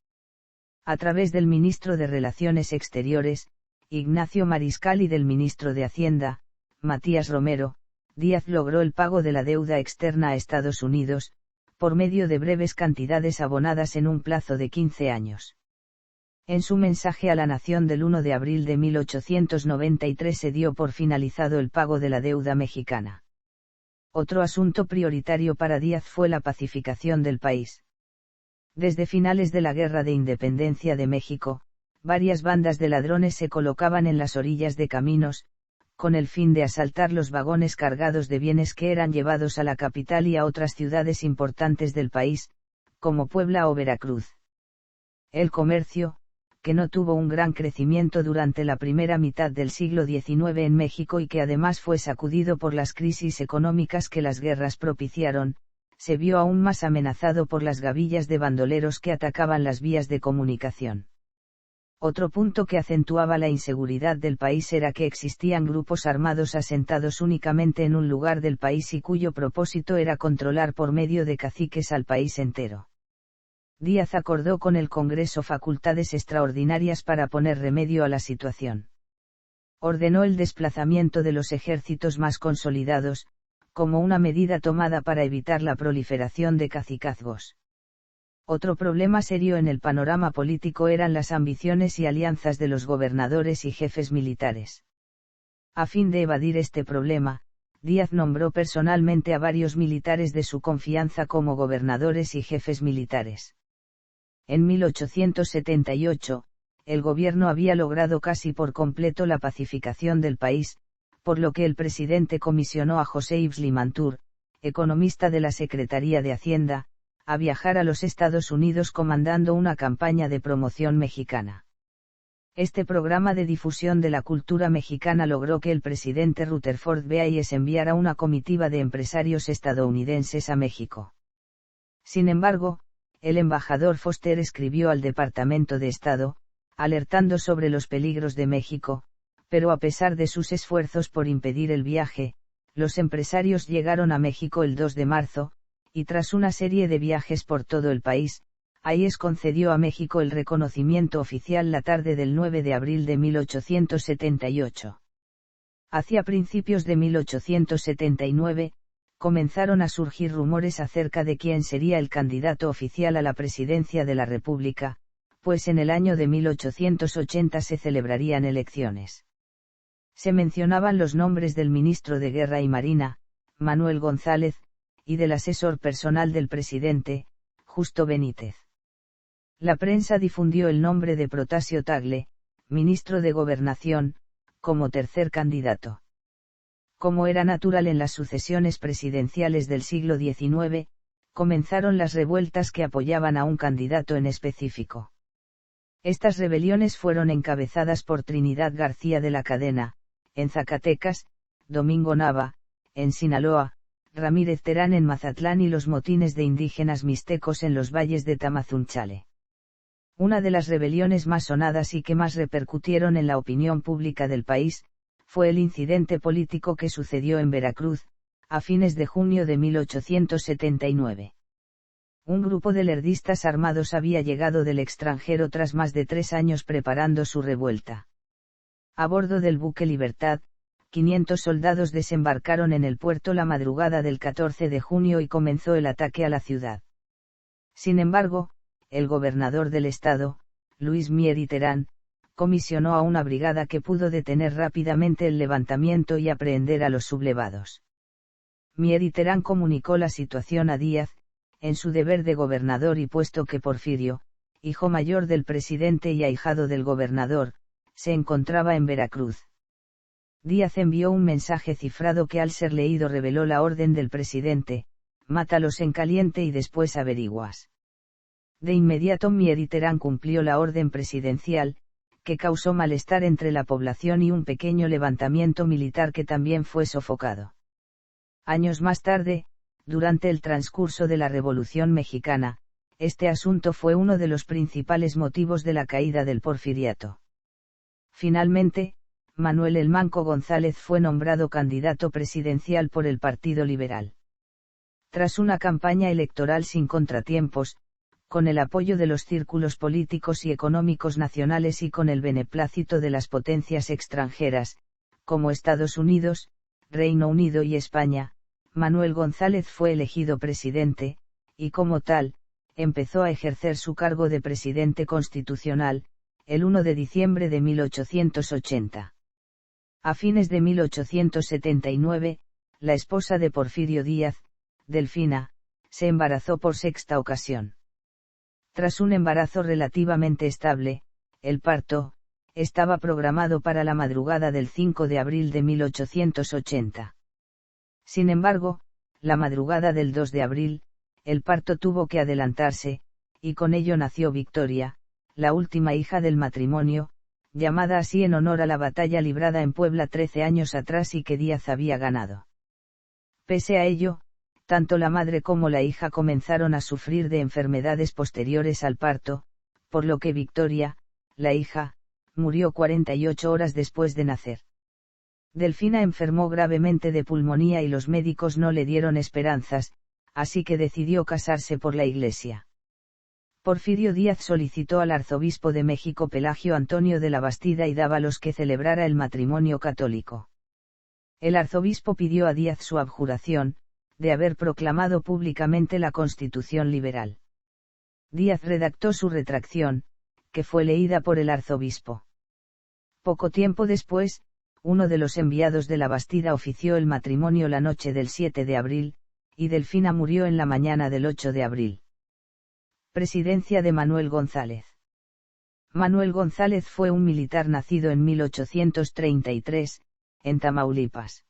A través del ministro de Relaciones Exteriores, Ignacio Mariscal, y del ministro de Hacienda, Matías Romero, Díaz logró el pago de la deuda externa a Estados Unidos, por medio de breves cantidades abonadas en un plazo de 15 años. En su mensaje a la nación del 1 de abril de 1893 se dio por finalizado el pago de la deuda mexicana. Otro asunto prioritario para Díaz fue la pacificación del país. Desde finales de la Guerra de Independencia de México, varias bandas de ladrones se colocaban en las orillas de caminos, con el fin de asaltar los vagones cargados de bienes que eran llevados a la capital y a otras ciudades importantes del país, como Puebla o Veracruz. El comercio, que no tuvo un gran crecimiento durante la primera mitad del siglo XIX en México y que además fue sacudido por las crisis económicas que las guerras propiciaron, se vio aún más amenazado por las gavillas de bandoleros que atacaban las vías de comunicación. Otro punto que acentuaba la inseguridad del país era que existían grupos armados asentados únicamente en un lugar del país y cuyo propósito era controlar por medio de caciques al país entero. Díaz acordó con el Congreso facultades extraordinarias para poner remedio a la situación. Ordenó el desplazamiento de los ejércitos más consolidados, como una medida tomada para evitar la proliferación de cacicazgos. Otro problema serio en el panorama político eran las ambiciones y alianzas de los gobernadores y jefes militares. A fin de evadir este problema, Díaz nombró personalmente a varios militares de su confianza como gobernadores y jefes militares. En 1878, el gobierno había logrado casi por completo la pacificación del país, por lo que el presidente comisionó a José Yves Limantour, economista de la Secretaría de Hacienda, a viajar a los Estados Unidos comandando una campaña de promoción mexicana. Este programa de difusión de la cultura mexicana logró que el presidente Rutherford B. Hayes enviara una comitiva de empresarios estadounidenses a México. Sin embargo, el embajador Foster escribió al Departamento de Estado, alertando sobre los peligros de México, pero a pesar de sus esfuerzos por impedir el viaje, los empresarios llegaron a México el 2 de marzo, y tras una serie de viajes por todo el país, Hayes concedió a México el reconocimiento oficial la tarde del 9 de abril de 1878. Hacia principios de 1879, comenzaron a surgir rumores acerca de quién sería el candidato oficial a la presidencia de la República, pues en el año de 1880 se celebrarían elecciones. Se mencionaban los nombres del ministro de Guerra y Marina, Manuel González, y del asesor personal del presidente, Justo Benítez. La prensa difundió el nombre de Protasio Tagle, ministro de Gobernación, como tercer candidato. Como era natural en las sucesiones presidenciales del siglo XIX, comenzaron las revueltas que apoyaban a un candidato en específico. Estas rebeliones fueron encabezadas por Trinidad García de la Cadena, en Zacatecas, Domingo Nava, en Sinaloa, Ramírez Terán en Mazatlán y los motines de indígenas mixtecos en los valles de Tamazunchale. Una de las rebeliones más sonadas y que más repercutieron en la opinión pública del país, fue el incidente político que sucedió en Veracruz, a fines de junio de 1879. Un grupo de lerdistas armados había llegado del extranjero tras más de 3 años preparando su revuelta. A bordo del buque Libertad, 500 soldados desembarcaron en el puerto la madrugada del 14 de junio y comenzó el ataque a la ciudad. Sin embargo, el gobernador del estado, Luis Mier y Terán, comisionó a una brigada que pudo detener rápidamente el levantamiento y aprehender a los sublevados. Mier y Terán comunicó la situación a Díaz, en su deber de gobernador y puesto que Porfirio, hijo mayor del presidente y ahijado del gobernador, se encontraba en Veracruz. Díaz envió un mensaje cifrado que al ser leído reveló la orden del presidente: mátalos en caliente y después averiguas. De inmediato Mier y Terán cumplió la orden presidencial, que causó malestar entre la población y un pequeño levantamiento militar que también fue sofocado. Años más tarde, durante el transcurso de la Revolución Mexicana, este asunto fue uno de los principales motivos de la caída del porfiriato. Finalmente, Manuel el Manco González fue nombrado candidato presidencial por el Partido Liberal. Tras una campaña electoral sin contratiempos, con el apoyo de los círculos políticos y económicos nacionales y con el beneplácito de las potencias extranjeras, como Estados Unidos, Reino Unido y España, Manuel González fue elegido presidente, y como tal, empezó a ejercer su cargo de presidente constitucional, el 1 de diciembre de 1880. A fines de 1879, la esposa de Porfirio Díaz, Delfina, se embarazó por sexta ocasión. Tras un embarazo relativamente estable, el parto estaba programado para la madrugada del 5 de abril de 1880. Sin embargo, la madrugada del 2 de abril, el parto tuvo que adelantarse, y con ello nació Victoria, la última hija del matrimonio, llamada así en honor a la batalla librada en Puebla 13 años atrás y que Díaz había ganado. Pese a ello, tanto la madre como la hija comenzaron a sufrir de enfermedades posteriores al parto, por lo que Victoria, la hija, murió 48 horas después de nacer. Delfina enfermó gravemente de pulmonía y los médicos no le dieron esperanzas, así que decidió casarse por la Iglesia. Porfirio Díaz solicitó al arzobispo de México Pelagio Antonio de la Bastida y Dávalos que celebrara el matrimonio católico. El arzobispo pidió a Díaz su abjuración, de haber proclamado públicamente la Constitución liberal. Díaz redactó su retracción, que fue leída por el arzobispo. Poco tiempo después, uno de los enviados de la Bastida ofició el matrimonio la noche del 7 de abril, y Delfina murió en la mañana del 8 de abril. Presidencia de Manuel González. Manuel González fue un militar nacido en 1833, en Tamaulipas.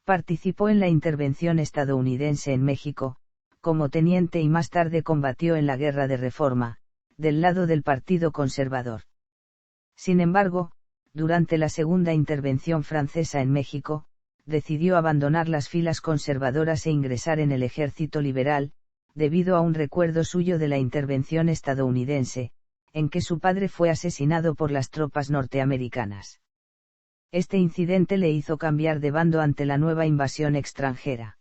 Participó en la intervención estadounidense en México, como teniente y más tarde combatió en la Guerra de Reforma, del lado del Partido Conservador. Sin embargo, durante la segunda intervención francesa en México, decidió abandonar las filas conservadoras e ingresar en el ejército liberal, debido a un recuerdo suyo de la intervención estadounidense, en que su padre fue asesinado por las tropas norteamericanas. Este incidente le hizo cambiar de bando ante la nueva invasión extranjera.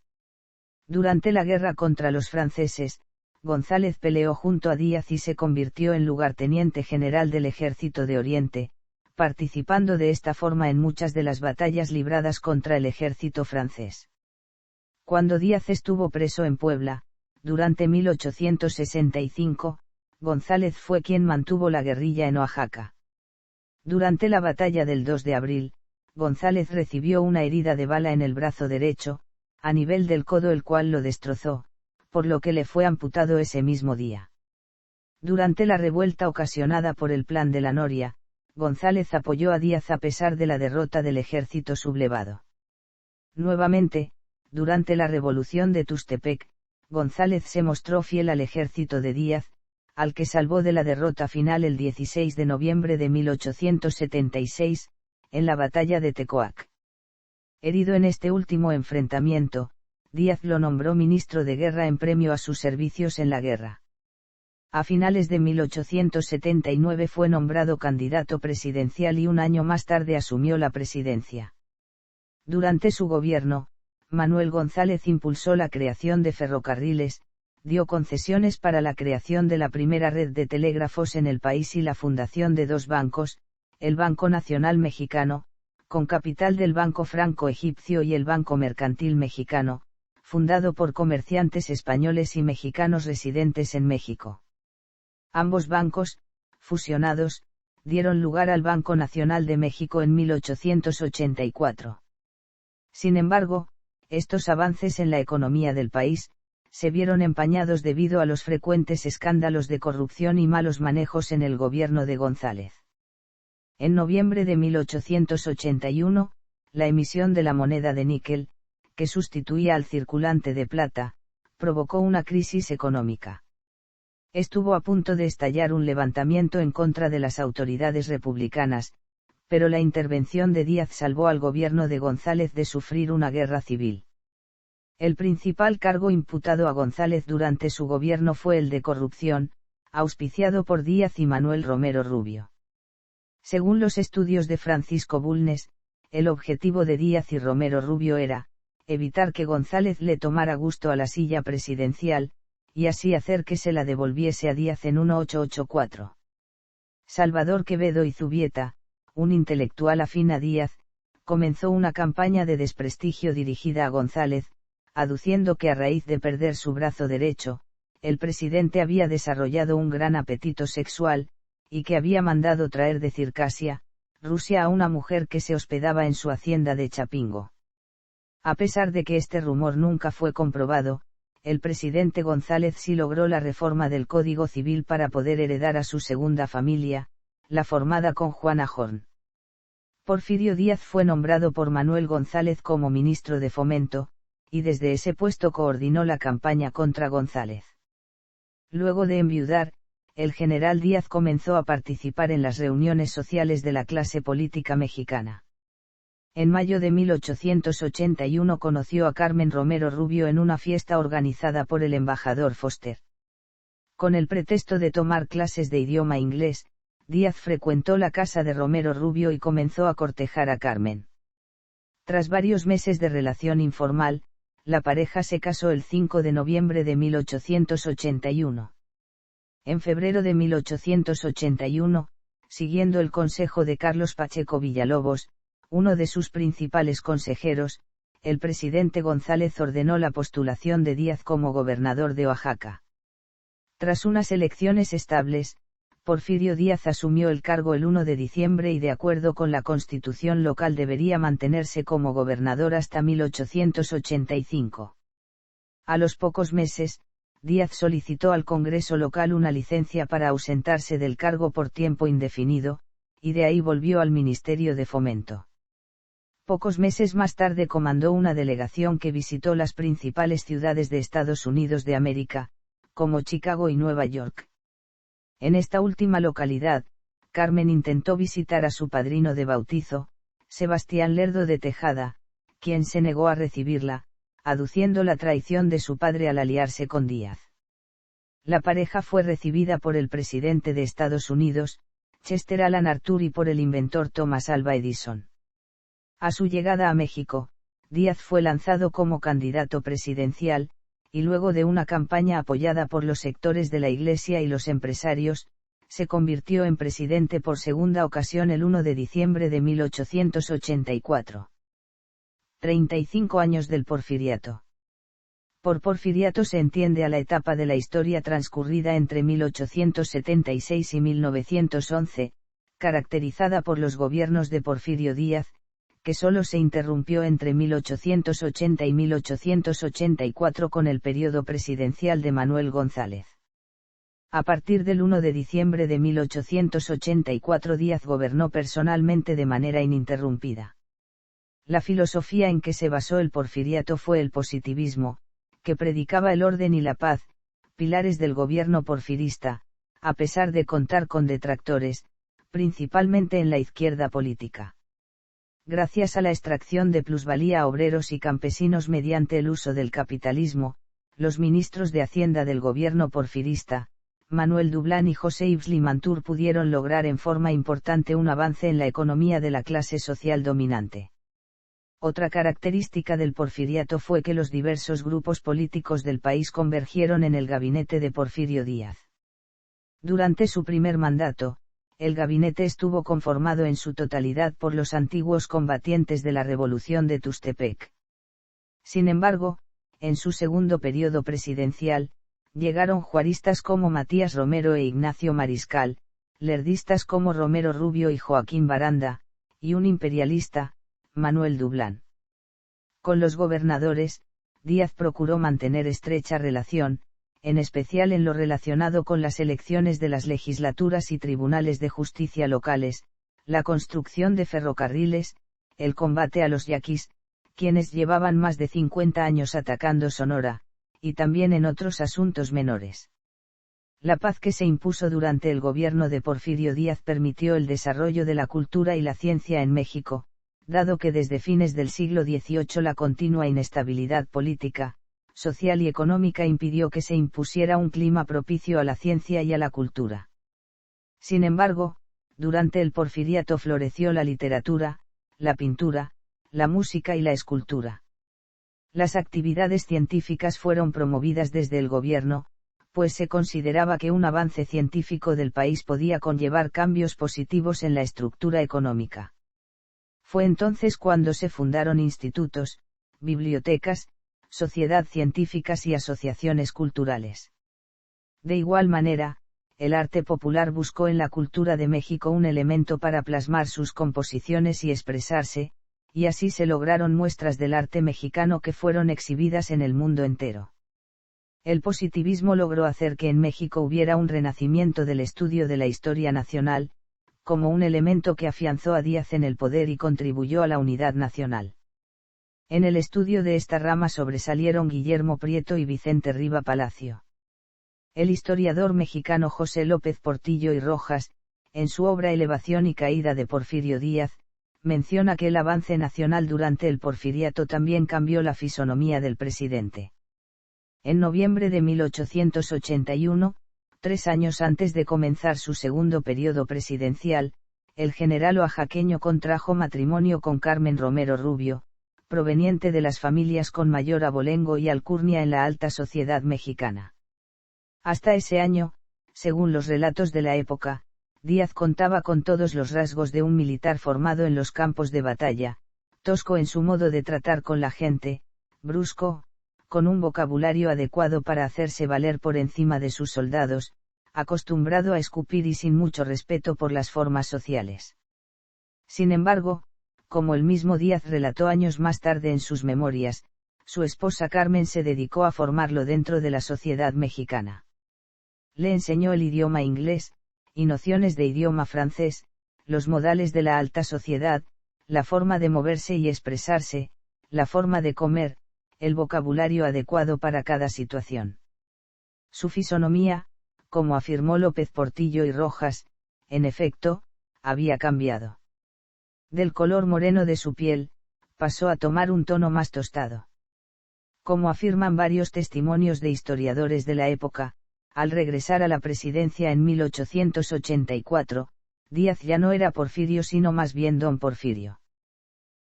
Durante la guerra contra los franceses, González peleó junto a Díaz y se convirtió en lugarteniente general del Ejército de Oriente, participando de esta forma en muchas de las batallas libradas contra el ejército francés. Cuando Díaz estuvo preso en Puebla, durante 1865, González fue quien mantuvo la guerrilla en Oaxaca. Durante la batalla del 2 de abril, González recibió una herida de bala en el brazo derecho, a nivel del codo, el cual lo destrozó, por lo que le fue amputado ese mismo día. Durante la revuelta ocasionada por el Plan de la Noria, González apoyó a Díaz a pesar de la derrota del ejército sublevado. Nuevamente, durante la revolución de Tuxtepec, González se mostró fiel al ejército de Díaz, al que salvó de la derrota final el 16 de noviembre de 1876, en la batalla de Tecoac. Herido en este último enfrentamiento, Díaz lo nombró ministro de guerra en premio a sus servicios en la guerra. A finales de 1879 fue nombrado candidato presidencial y un año más tarde asumió la presidencia. Durante su gobierno, Manuel González impulsó la creación de ferrocarriles, dio concesiones para la creación de la primera red de telégrafos en el país y la fundación de dos bancos, el Banco Nacional Mexicano, con capital del Banco Franco-Egipcio, y el Banco Mercantil Mexicano, fundado por comerciantes españoles y mexicanos residentes en México. Ambos bancos, fusionados, dieron lugar al Banco Nacional de México en 1884. Sin embargo, estos avances en la economía del país, se vieron empañados debido a los frecuentes escándalos de corrupción y malos manejos en el gobierno de González. En noviembre de 1881, la emisión de la moneda de níquel, que sustituía al circulante de plata, provocó una crisis económica. Estuvo a punto de estallar un levantamiento en contra de las autoridades republicanas, pero la intervención de Díaz salvó al gobierno de González de sufrir una guerra civil. El principal cargo imputado a González durante su gobierno fue el de corrupción, auspiciado por Díaz y Manuel Romero Rubio. Según los estudios de Francisco Bulnes, el objetivo de Díaz y Romero Rubio era evitar que González le tomara gusto a la silla presidencial, y así hacer que se la devolviese a Díaz en 1884. Salvador Quevedo y Zubieta, un intelectual afín a Díaz, comenzó una campaña de desprestigio dirigida a González, aduciendo que a raíz de perder su brazo derecho, el presidente había desarrollado un gran apetito sexual, y que había mandado traer de Circasia, Rusia, a una mujer que se hospedaba en su hacienda de Chapingo. A pesar de que este rumor nunca fue comprobado, el presidente González sí logró la reforma del Código Civil para poder heredar a su segunda familia, la formada con Juana Horn. Porfirio Díaz fue nombrado por Manuel González como ministro de Fomento, y desde ese puesto coordinó la campaña contra González. Luego de enviudar, el general Díaz comenzó a participar en las reuniones sociales de la clase política mexicana. En mayo de 1881 conoció a Carmen Romero Rubio en una fiesta organizada por el embajador Foster. Con el pretexto de tomar clases de idioma inglés, Díaz frecuentó la casa de Romero Rubio y comenzó a cortejar a Carmen. Tras varios meses de relación informal, la pareja se casó el 5 de noviembre de 1881. En febrero de 1881, siguiendo el consejo de Carlos Pacheco Villalobos, uno de sus principales consejeros, el presidente González ordenó la postulación de Díaz como gobernador de Oaxaca. Tras unas elecciones estables, Porfirio Díaz asumió el cargo el 1 de diciembre y de acuerdo con la constitución local debería mantenerse como gobernador hasta 1885. A los pocos meses, Díaz solicitó al Congreso local una licencia para ausentarse del cargo por tiempo indefinido, y de ahí volvió al Ministerio de Fomento. Pocos meses más tarde comandó una delegación que visitó las principales ciudades de Estados Unidos de América, como Chicago y Nueva York. En esta última localidad, Carmen intentó visitar a su padrino de bautizo, Sebastián Lerdo de Tejada, quien se negó a recibirla, aduciendo la traición de su padre al aliarse con Díaz. La pareja fue recibida por el presidente de Estados Unidos, Chester Alan Arthur, y por el inventor Thomas Alva Edison. A su llegada a México, Díaz fue lanzado como candidato presidencial, y luego de una campaña apoyada por los sectores de la Iglesia y los empresarios, se convirtió en presidente por segunda ocasión el 1 de diciembre de 1884. 35 años del Porfiriato. Por Porfiriato se entiende a la etapa de la historia transcurrida entre 1876 y 1911, caracterizada por los gobiernos de Porfirio Díaz, que solo se interrumpió entre 1880 y 1884 con el periodo presidencial de Manuel González. A partir del 1 de diciembre de 1884 Díaz gobernó personalmente de manera ininterrumpida. La filosofía en que se basó el porfiriato fue el positivismo, que predicaba el orden y la paz, pilares del gobierno porfirista, a pesar de contar con detractores, principalmente en la izquierda política. Gracias a la extracción de plusvalía a obreros y campesinos mediante el uso del capitalismo, los ministros de Hacienda del gobierno porfirista, Manuel Dublán y José Yves Limantour, pudieron lograr en forma importante un avance en la economía de la clase social dominante. Otra característica del porfiriato fue que los diversos grupos políticos del país convergieron en el gabinete de Porfirio Díaz. Durante su primer mandato, el gabinete estuvo conformado en su totalidad por los antiguos combatientes de la Revolución de Tustepec. Sin embargo, en su segundo periodo presidencial, llegaron juaristas como Matías Romero e Ignacio Mariscal, lerdistas como Romero Rubio y Joaquín Baranda, y un imperialista, Manuel Dublán. Con los gobernadores, Díaz procuró mantener estrecha relación, en especial en lo relacionado con las elecciones de las legislaturas y tribunales de justicia locales, la construcción de ferrocarriles, el combate a los yaquis, quienes llevaban más de 50 años atacando Sonora, y también en otros asuntos menores. La paz que se impuso durante el gobierno de Porfirio Díaz permitió el desarrollo de la cultura y la ciencia en México, dado que desde fines del siglo XVIII la continua inestabilidad política, social y económica impidió que se impusiera un clima propicio a la ciencia y a la cultura. Sin embargo, durante el porfiriato floreció la literatura, la pintura, la música y la escultura. Las actividades científicas fueron promovidas desde el gobierno, pues se consideraba que un avance científico del país podía conllevar cambios positivos en la estructura económica. Fue entonces cuando se fundaron institutos, bibliotecas, sociedades científicas y asociaciones culturales. De igual manera, el arte popular buscó en la cultura de México un elemento para plasmar sus composiciones y expresarse, y así se lograron muestras del arte mexicano que fueron exhibidas en el mundo entero. El positivismo logró hacer que en México hubiera un renacimiento del estudio de la historia nacional, como un elemento que afianzó a Díaz en el poder y contribuyó a la unidad nacional. En el estudio de esta rama sobresalieron Guillermo Prieto y Vicente Riva Palacio. El historiador mexicano José López Portillo y Rojas, en su obra Elevación y caída de Porfirio Díaz, menciona que el avance nacional durante el porfiriato también cambió la fisonomía del presidente. En noviembre de 1881, 3 años antes de comenzar su segundo periodo presidencial, el general oaxaqueño contrajo matrimonio con Carmen Romero Rubio, proveniente de las familias con mayor abolengo y alcurnia en la alta sociedad mexicana. Hasta ese año, según los relatos de la época, Díaz contaba con todos los rasgos de un militar formado en los campos de batalla, tosco en su modo de tratar con la gente, brusco, con un vocabulario adecuado para hacerse valer por encima de sus soldados, acostumbrado a escupir y sin mucho respeto por las formas sociales. Sin embargo, como el mismo Díaz relató años más tarde en sus memorias, su esposa Carmen se dedicó a formarlo dentro de la sociedad mexicana. Le enseñó el idioma inglés, y nociones de idioma francés, los modales de la alta sociedad, la forma de moverse y expresarse, la forma de comer, el vocabulario adecuado para cada situación. Su fisonomía, como afirmó López Portillo y Rojas, en efecto, había cambiado. Del color moreno de su piel, pasó a tomar un tono más tostado. Como afirman varios testimonios de historiadores de la época, al regresar a la presidencia en 1884, Díaz ya no era Porfirio sino más bien don Porfirio.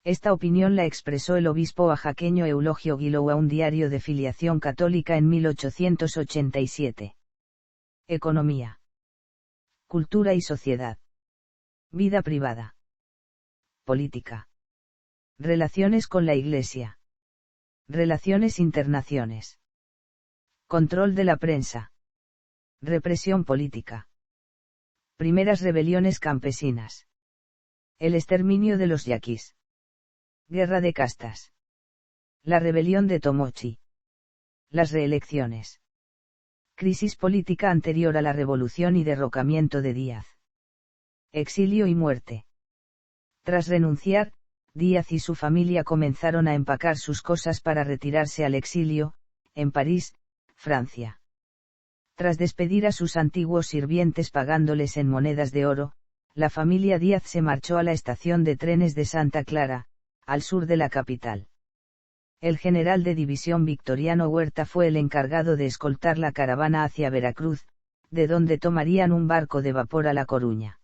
Esta opinión la expresó el obispo oaxaqueño Eulogio Guilou a un diario de filiación católica en 1887. Economía. Cultura y sociedad. Vida privada. Política. Relaciones con la Iglesia. Relaciones internacionales. Control de la prensa. Represión política. Primeras rebeliones campesinas. El exterminio de los yaquis. Guerra de castas. La rebelión de Tomochi. Las reelecciones. Crisis política anterior a la revolución y derrocamiento de Díaz. Exilio y muerte. Tras renunciar, Díaz y su familia comenzaron a empacar sus cosas para retirarse al exilio, en París, Francia. Tras despedir a sus antiguos sirvientes pagándoles en monedas de oro, la familia Díaz se marchó a la estación de trenes de Santa Clara, al sur de la capital. El general de división Victoriano Huerta fue el encargado de escoltar la caravana hacia Veracruz, de donde tomarían un barco de vapor a La Coruña.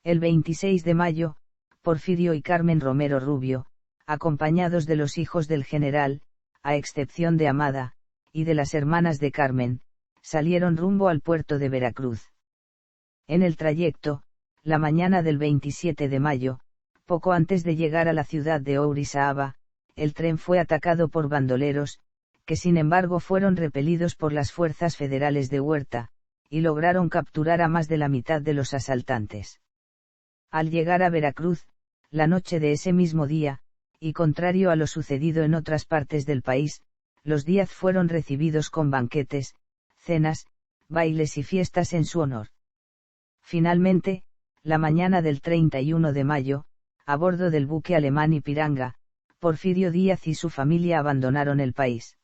El 26 de mayo, Porfirio y Carmen Romero Rubio, acompañados de los hijos del general, a excepción de Amada, y de las hermanas de Carmen, salieron rumbo al puerto de Veracruz. En el trayecto, la mañana del 27 de mayo, poco antes de llegar a la ciudad de Orizaba, el tren fue atacado por bandoleros, que sin embargo fueron repelidos por las fuerzas federales de Huerta, y lograron capturar a más de la mitad de los asaltantes. Al llegar a Veracruz, la noche de ese mismo día, y contrario a lo sucedido en otras partes del país, los Díaz fueron recibidos con banquetes, cenas, bailes y fiestas en su honor. Finalmente, la mañana del 31 de mayo, a bordo del buque alemán Ipiranga, Porfirio Díaz y su familia abandonaron el país.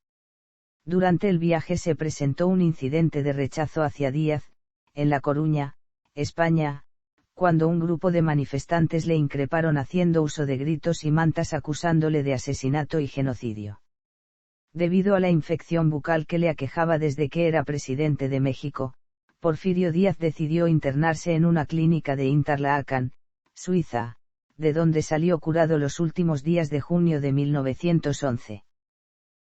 Durante el viaje se presentó un incidente de rechazo hacia Díaz, en La Coruña, España, cuando un grupo de manifestantes le increparon haciendo uso de gritos y mantas acusándole de asesinato y genocidio. Debido a la infección bucal que le aquejaba desde que era presidente de México, Porfirio Díaz decidió internarse en una clínica de Interlaken, Suiza, de donde salió curado los últimos días de junio de 1911.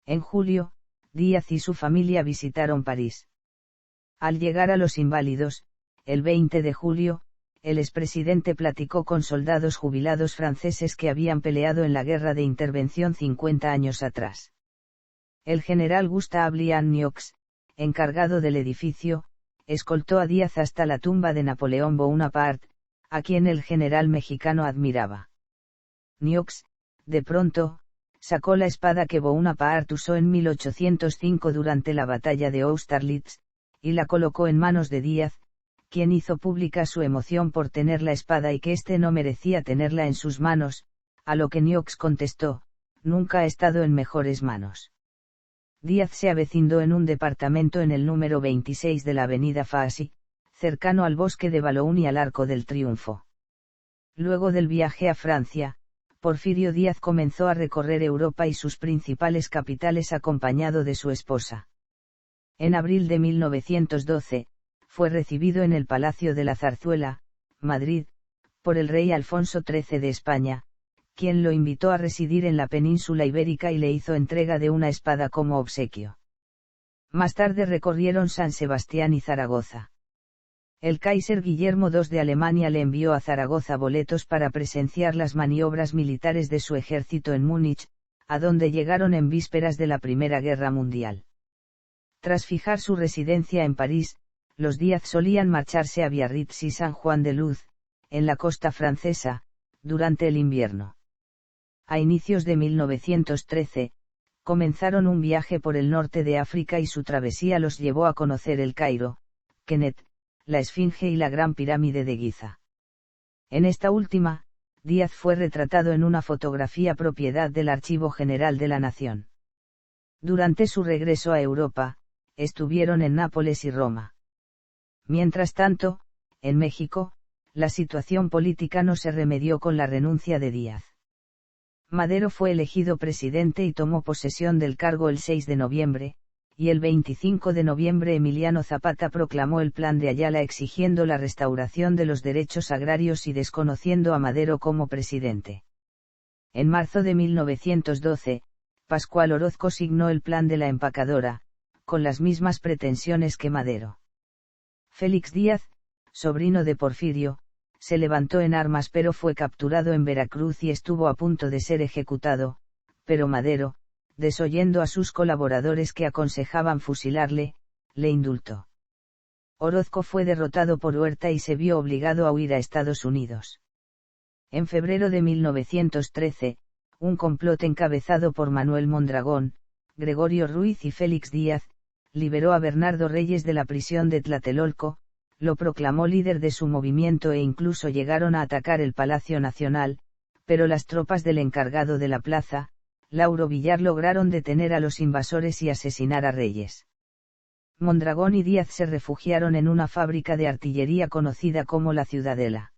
En julio, Díaz y su familia visitaron París. Al llegar a Los Inválidos, el 20 de julio, el expresidente platicó con soldados jubilados franceses que habían peleado en la guerra de intervención 50 años atrás. El general Gustave Lian-Niox, encargado del edificio, escoltó a Díaz hasta la tumba de Napoleón Bonaparte, a quien el general mexicano admiraba. Niox, de pronto, sacó la espada que Bonaparte usó en 1805 durante la batalla de Austerlitz, y la colocó en manos de Díaz, quien hizo pública su emoción por tener la espada y que éste no merecía tenerla en sus manos, a lo que Niox contestó: nunca ha estado en mejores manos. Díaz se avecindó en un departamento en el número 26 de la avenida Fassy, cercano al bosque de Boulogne y al Arco del Triunfo. Luego del viaje a Francia, Porfirio Díaz comenzó a recorrer Europa y sus principales capitales acompañado de su esposa. En abril de 1912, fue recibido en el Palacio de la Zarzuela, Madrid, por el rey Alfonso XIII de España, quien lo invitó a residir en la península ibérica y le hizo entrega de una espada como obsequio. Más tarde recorrieron San Sebastián y Zaragoza. El Kaiser Guillermo II de Alemania le envió a Zaragoza boletos para presenciar las maniobras militares de su ejército en Múnich, a donde llegaron en vísperas de la Primera Guerra Mundial. Tras fijar su residencia en París, los Díaz solían marcharse a Biarritz y San Juan de Luz, en la costa francesa, durante el invierno. A inicios de 1913, comenzaron un viaje por el norte de África y su travesía los llevó a conocer el Cairo, Kenet, la Esfinge y la Gran Pirámide de Giza. En esta última, Díaz fue retratado en una fotografía propiedad del Archivo General de la Nación. Durante su regreso a Europa, estuvieron en Nápoles y Roma. Mientras tanto, en México, la situación política no se remedió con la renuncia de Díaz. Madero fue elegido presidente y tomó posesión del cargo el 6 de noviembre, y el 25 de noviembre Emiliano Zapata proclamó el Plan de Ayala exigiendo la restauración de los derechos agrarios y desconociendo a Madero como presidente. En marzo de 1912, Pascual Orozco signó el Plan de la Empacadora, con las mismas pretensiones que Madero. Félix Díaz, sobrino de Porfirio, se levantó en armas pero fue capturado en Veracruz y estuvo a punto de ser ejecutado, pero Madero, desoyendo a sus colaboradores que aconsejaban fusilarle, le indultó. Orozco fue derrotado por Huerta y se vio obligado a huir a Estados Unidos. En febrero de 1913, un complot encabezado por Manuel Mondragón, Gregorio Ruiz y Félix Díaz, liberó a Bernardo Reyes de la prisión de Tlatelolco, lo proclamó líder de su movimiento e incluso llegaron a atacar el Palacio Nacional, pero las tropas del encargado de la plaza, Lauro Villar, lograron detener a los invasores y asesinar a Reyes. Mondragón y Díaz se refugiaron en una fábrica de artillería conocida como la Ciudadela.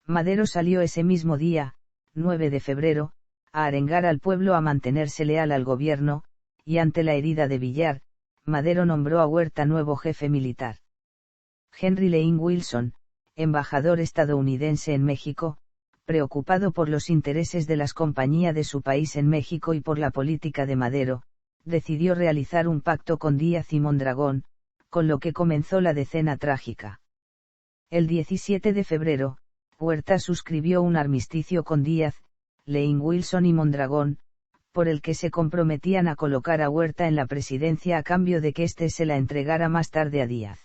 Madero salió ese mismo día, 9 de febrero, a arengar al pueblo a mantenerse leal al gobierno, y ante la herida de Villar, Madero nombró a Huerta nuevo jefe militar. Henry Lane Wilson, embajador estadounidense en México, preocupado por los intereses de las compañías de su país en México y por la política de Madero, decidió realizar un pacto con Díaz y Mondragón, con lo que comenzó la Decena Trágica. El 17 de febrero, Huerta suscribió un armisticio con Díaz, Lane Wilson y Mondragón, por el que se comprometían a colocar a Huerta en la presidencia a cambio de que éste se la entregara más tarde a Díaz.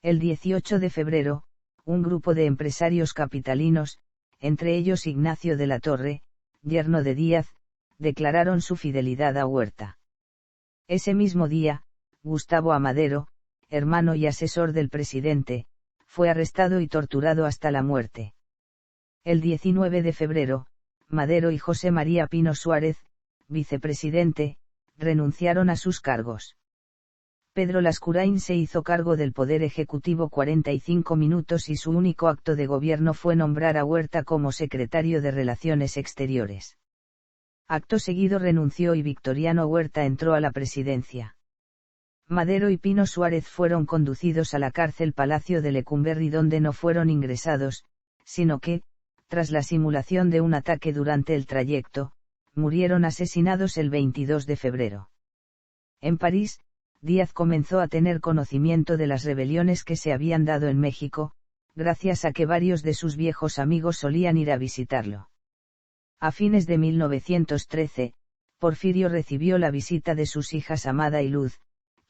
El 18 de febrero, un grupo de empresarios capitalinos, entre ellos Ignacio de la Torre, yerno de Díaz, declararon su fidelidad a Huerta. Ese mismo día, Gustavo Amadero, hermano y asesor del presidente, fue arrestado y torturado hasta la muerte. El 19 de febrero, Madero y José María Pino Suárez, vicepresidente, renunciaron a sus cargos. Pedro Lascurain se hizo cargo del Poder Ejecutivo 45 minutos y su único acto de gobierno fue nombrar a Huerta como secretario de Relaciones Exteriores. Acto seguido renunció y Victoriano Huerta entró a la presidencia. Madero y Pino Suárez fueron conducidos a la cárcel Palacio de Lecumberri donde no fueron ingresados, sino que, tras la simulación de un ataque durante el trayecto, murieron asesinados el 22 de febrero. En París, Díaz comenzó a tener conocimiento de las rebeliones que se habían dado en México, gracias a que varios de sus viejos amigos solían ir a visitarlo. A fines de 1913, Porfirio recibió la visita de sus hijas Amada y Luz,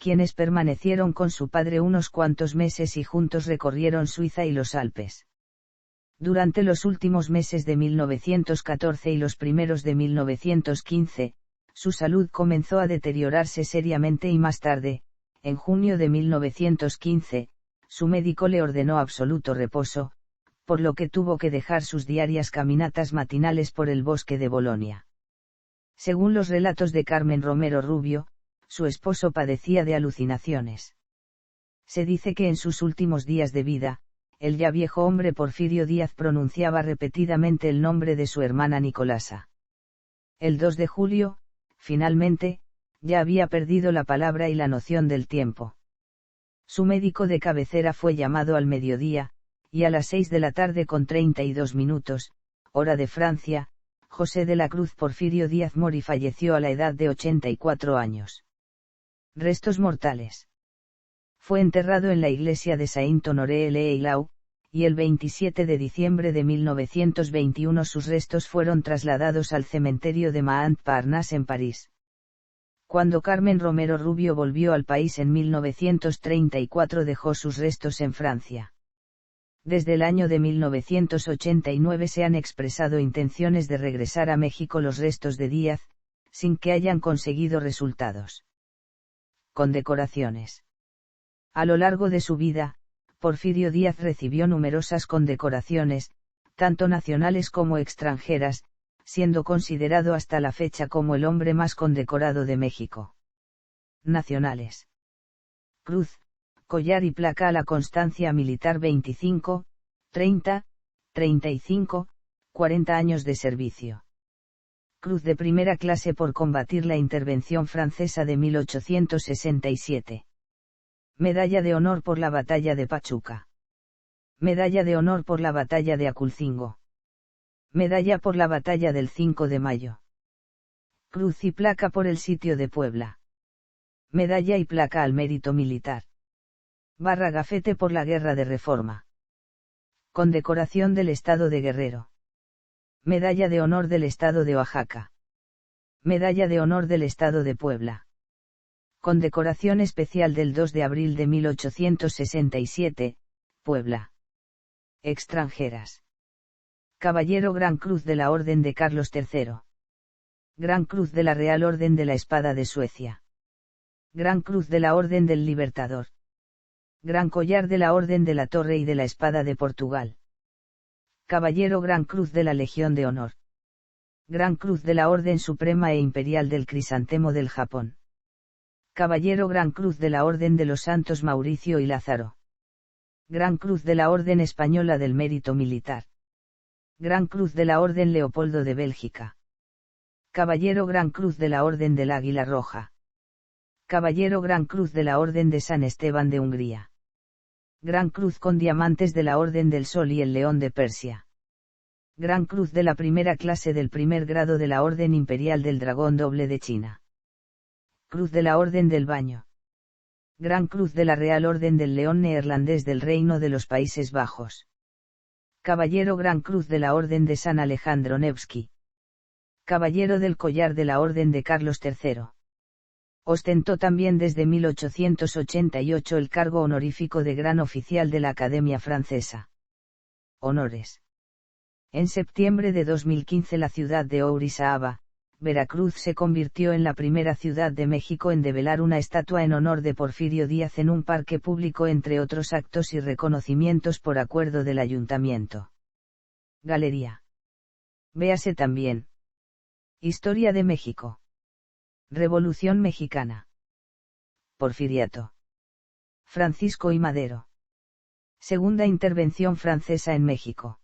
quienes permanecieron con su padre unos cuantos meses y juntos recorrieron Suiza y los Alpes. Durante los últimos meses de 1914 y los primeros de 1915, su salud comenzó a deteriorarse seriamente y más tarde, en junio de 1915, su médico le ordenó absoluto reposo, por lo que tuvo que dejar sus diarias caminatas matinales por el bosque de Bolonia. Según los relatos de Carmen Romero Rubio, su esposo padecía de alucinaciones. Se dice que en sus últimos días de vida, el ya viejo hombre Porfirio Díaz pronunciaba repetidamente el nombre de su hermana Nicolasa. El 2 de julio, finalmente, ya había perdido la palabra y la noción del tiempo. Su médico de cabecera fue llamado al mediodía, y a las 6 de la tarde con 32 minutos, hora de Francia, José de la Cruz Porfirio Díaz Mori falleció a la edad de 84 años. Restos mortales. Fue enterrado en la iglesia de Saint-Honoré-le-Eylau, y el 27 de diciembre de 1921 sus restos fueron trasladados al cementerio de Montparnasse en París. Cuando Carmen Romero Rubio volvió al país en 1934 dejó sus restos en Francia. Desde el año de 1989 se han expresado intenciones de regresar a México los restos de Díaz, sin que hayan conseguido resultados. Condecoraciones. A lo largo de su vida, Porfirio Díaz recibió numerosas condecoraciones, tanto nacionales como extranjeras, siendo considerado hasta la fecha como el hombre más condecorado de México. Nacionales. Cruz, collar y placa a la constancia militar 25, 30, 35, 40 años de servicio. Cruz de primera clase por combatir la intervención francesa de 1867. Medalla de honor por la batalla de Pachuca. Medalla de honor por la batalla de Aculcingo. Medalla por la batalla del 5 de mayo. Cruz y placa por el sitio de Puebla. Medalla y placa al mérito militar. Barra gafete por la guerra de Reforma. Condecoración del Estado de Guerrero. Medalla de honor del Estado de Oaxaca. Medalla de honor del Estado de Puebla. Condecoración especial del 2 de abril de 1867, Puebla. Extranjeras. Caballero Gran Cruz de la Orden de Carlos III. Gran Cruz de la Real Orden de la Espada de Suecia. Gran Cruz de la Orden del Libertador. Gran Collar de la Orden de la Torre y de la Espada de Portugal. Caballero Gran Cruz de la Legión de Honor. Gran Cruz de la Orden Suprema e Imperial del Crisantemo del Japón. Caballero Gran Cruz de la Orden de los Santos Mauricio y Lázaro. Gran Cruz de la Orden Española del Mérito Militar. Gran Cruz de la Orden Leopoldo de Bélgica. Caballero Gran Cruz de la Orden del Águila Roja. Caballero Gran Cruz de la Orden de San Esteban de Hungría. Gran Cruz con diamantes de la Orden del Sol y el León de Persia. Gran Cruz de la primera clase del primer grado de la Orden Imperial del Dragón Doble de China. Cruz de la Orden del Baño. Gran Cruz de la Real Orden del León Neerlandés del Reino de los Países Bajos. Caballero Gran Cruz de la Orden de San Alejandro Nevsky. Caballero del Collar de la Orden de Carlos III. Ostentó también desde 1888 el cargo honorífico de Gran Oficial de la Academia Francesa. Honores. En septiembre de 2015 la ciudad de Orizaba, Veracruz se convirtió en la primera ciudad de México en develar una estatua en honor de Porfirio Díaz en un parque público entre otros actos y reconocimientos por acuerdo del ayuntamiento. Galería. Véase también. Historia de México. Revolución Mexicana. Porfiriato. Francisco I. Madero. Segunda intervención francesa en México.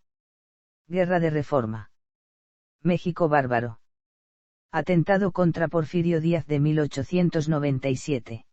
Guerra de Reforma. México bárbaro. Atentado contra Porfirio Díaz de 1897.